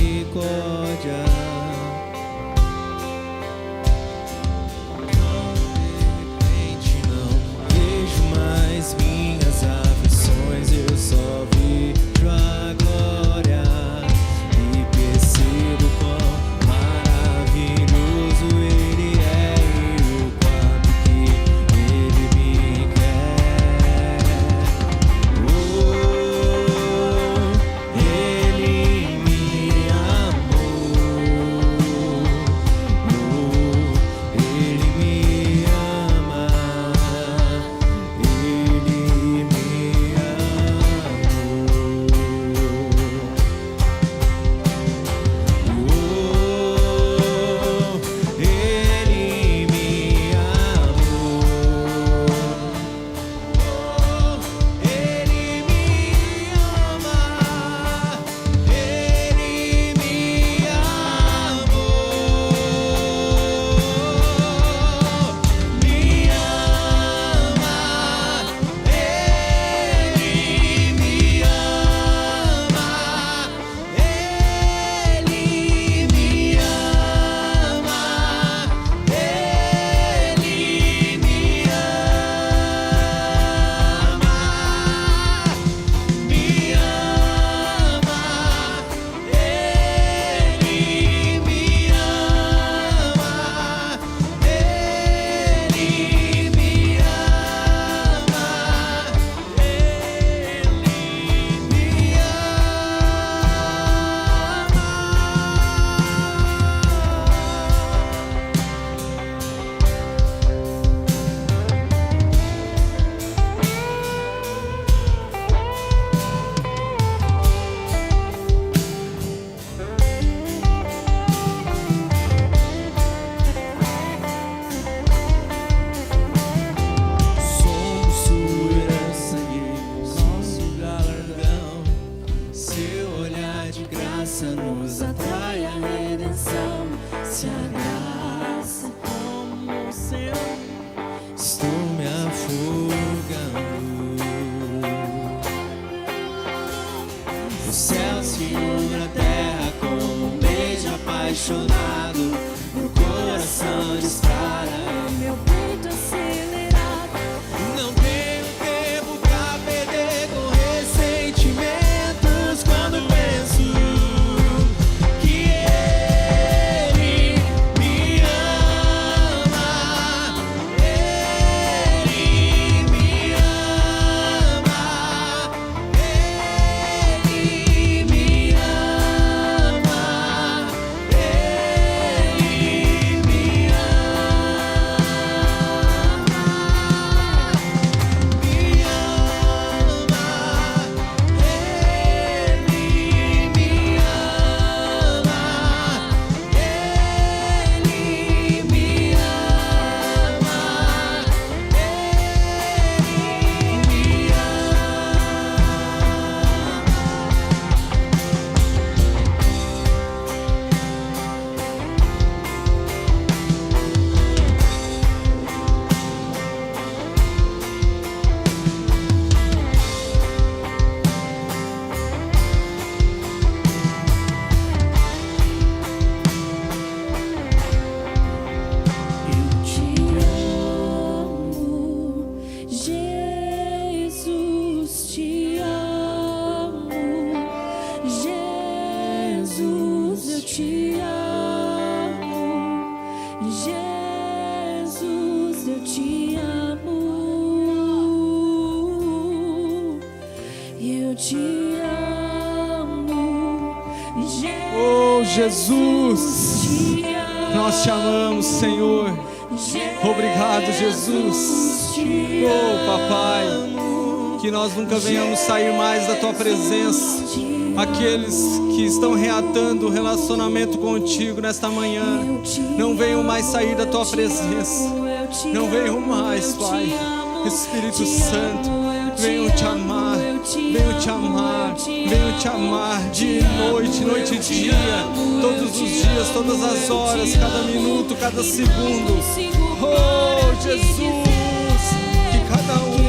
céu se une à terra como um beijo apaixonado. Meu coração dispara, meu peito acelerado. não tenho tempo pra perder com ressentimentos quando penso que Ele me ama. Ele me ama. Ele me ama. Ele me Oh, Jesus, nós te amamos, Senhor. Obrigado, Jesus. Oh, Papai, que nós nunca venhamos sair mais da Tua presença. Aqueles que estão reatando o relacionamento contigo nesta manhã, não venham mais sair da Tua presença. Não venham mais, Pai. Espírito Santo, venham te amar, venham te amar, venham te amar dia e noite, noite e dia, todos os dias, todas as horas, cada minuto, cada segundo. Oh, Jesus, que cada um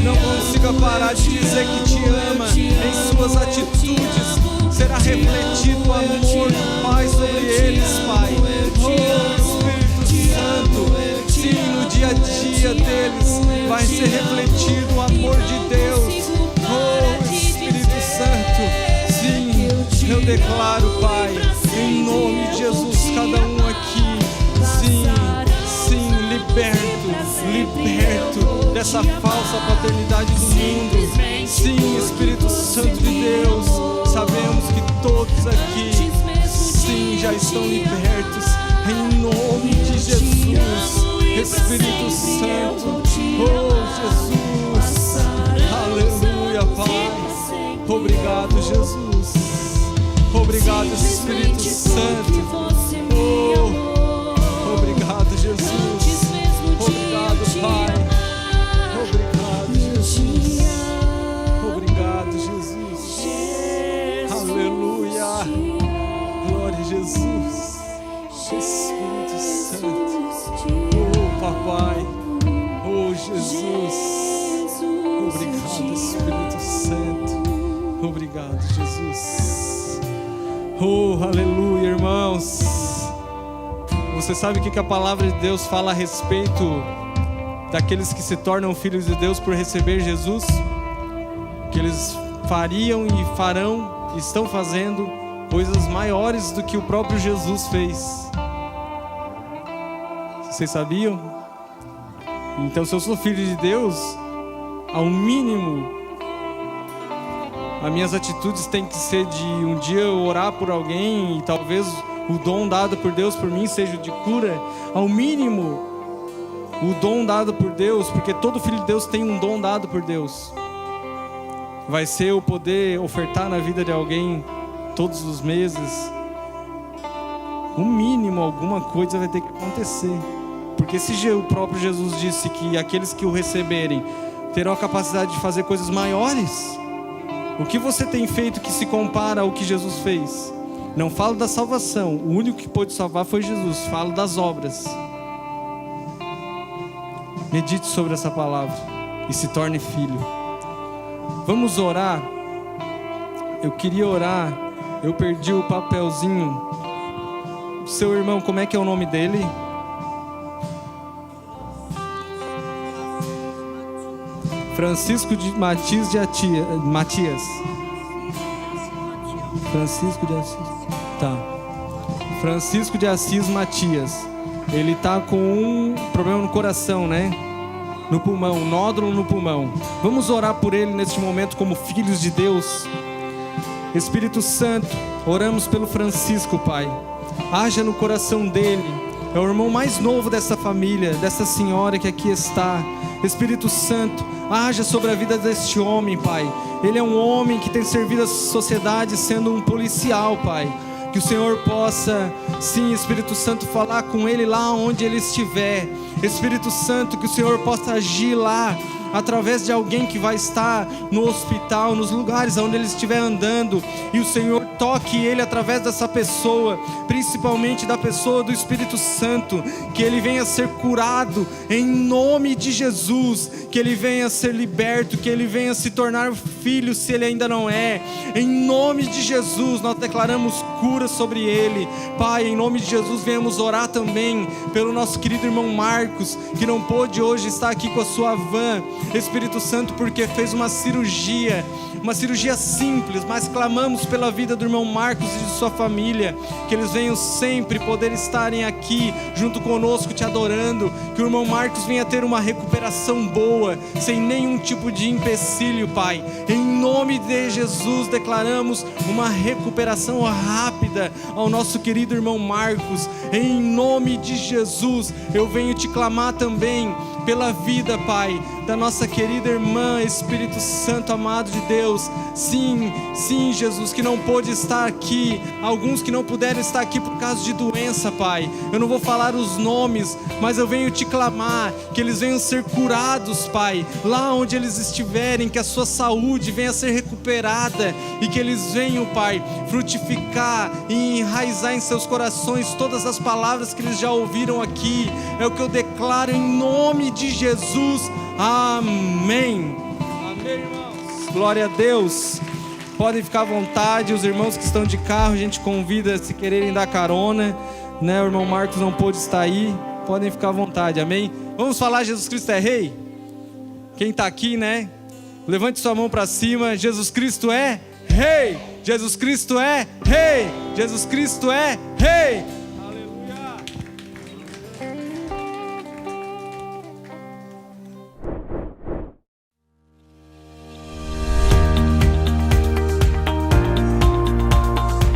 não consiga parar de dizer que te ama. Em suas atitudes será refletido o amor do Pai sobre eles, Pai. Oh, Espírito Santo, sim, no dia a dia deles vai ser refletido o amor de Deus. Oh, Espírito Santo, sim, eu declaro, Pai, em nome de Jesus, cada um aqui, sim, liberto dessa falsa paternidade do mundo. Sim, Espírito Santo de Deus, sabemos que todos aqui, sim, já estão libertos, em nome de Jesus. Espírito Santo, oh Jesus, aleluia, Pai. Obrigado, Jesus. Obrigado, Espírito Santo. Oh, obrigado, Jesus. Obrigado, Pai. Obrigado, Jesus. Obrigado, Jesus. Aleluia. Glória a Jesus. Espírito Santo. Oh, Papai. Oh, Jesus. Obrigado, Espírito Santo. Obrigado, Jesus. Oh, aleluia, irmãos. Você sabe o que a palavra de Deus fala a respeito daqueles que se tornam filhos de Deus por receber Jesus? Que eles fariam e farão, estão fazendo coisas maiores do que o próprio Jesus fez. Vocês sabiam? Então, se eu sou filho de Deus, ao mínimo, as minhas atitudes têm que ser de um dia eu orar por alguém e talvez o dom dado por Deus por mim seja de cura. Ao mínimo, o dom dado por Deus, porque todo filho de Deus tem um dom dado por Deus, vai ser eu poder ofertar na vida de alguém todos os meses. O mínimo, alguma coisa vai ter que acontecer. Porque se o próprio Jesus disse que aqueles que o receberem terão a capacidade de fazer coisas maiores, o que você tem feito que se compara ao que Jesus fez? Não falo da salvação, o único que pôde salvar foi Jesus. Falo das obras. Medite sobre essa palavra e se torne filho. Vamos orar. Eu queria orar, eu perdi o papelzinho. Seu irmão, como é que é o nome dele? Francisco de Matias de Matias. Francisco de Assis. Tá. Francisco de Assis Matias. Ele tá com um problema no coração, né? No pulmão, um nódulo no pulmão. Vamos orar por ele neste momento como filhos de Deus. Espírito Santo, oramos pelo Francisco, Pai. Haja no coração dele. É o irmão mais novo dessa família, dessa senhora que aqui está. Espírito Santo, haja sobre a vida deste homem, Pai. Ele é um homem que tem servido a sociedade sendo um policial, Pai. Que o Senhor possa, sim, Espírito Santo, falar com ele lá onde ele estiver. Espírito Santo, que o Senhor possa agir lá, através de alguém que vai estar no hospital, nos lugares onde ele estiver andando, e o Senhor toque ele através dessa pessoa, principalmente da pessoa do Espírito Santo, que ele venha ser curado em nome de Jesus, que ele venha ser liberto, que ele venha se tornar filho se ele ainda não é. Em nome de Jesus nós declaramos cura sobre ele, Pai. Em nome de Jesus viemos orar também pelo nosso querido irmão Marcos, que não pôde hoje estar aqui com a sua van, Espírito Santo, porque fez uma cirurgia simples, mas clamamos pela vida do irmão Marcos e de sua família, que eles venham sempre poder estarem aqui junto conosco te adorando, que o irmão Marcos venha ter uma recuperação boa, sem nenhum tipo de empecilho, Pai. Em nome de Jesus declaramos uma recuperação rápida ao nosso querido irmão Marcos. Em nome de Jesus eu venho te clamar também pela vida, Pai, da nossa querida irmã, Espírito Santo amado de Deus. Sim, Jesus, que não pôde estar aqui, alguns que não puderam estar aqui por causa de doença, Pai. Eu não vou falar os nomes, mas eu venho te clamar que eles venham ser curados, Pai, lá onde eles estiverem, que a sua saúde venha ser recuperada e que eles venham, Pai, frutificar e enraizar em seus corações todas as palavras que eles já ouviram aqui. É o que eu declaro em nome de Jesus. Amém. Amém, irmãos. Glória a Deus. Podem ficar à vontade. Os irmãos que estão de carro, a gente convida, se quererem dar carona, né? O irmão Marcos não pôde estar aí. Podem ficar à vontade, amém? Vamos falar: Jesus Cristo é Rei? Quem está aqui, né? Levante sua mão para cima. Jesus Cristo é Rei. Jesus Cristo é Rei. Jesus Cristo é Rei.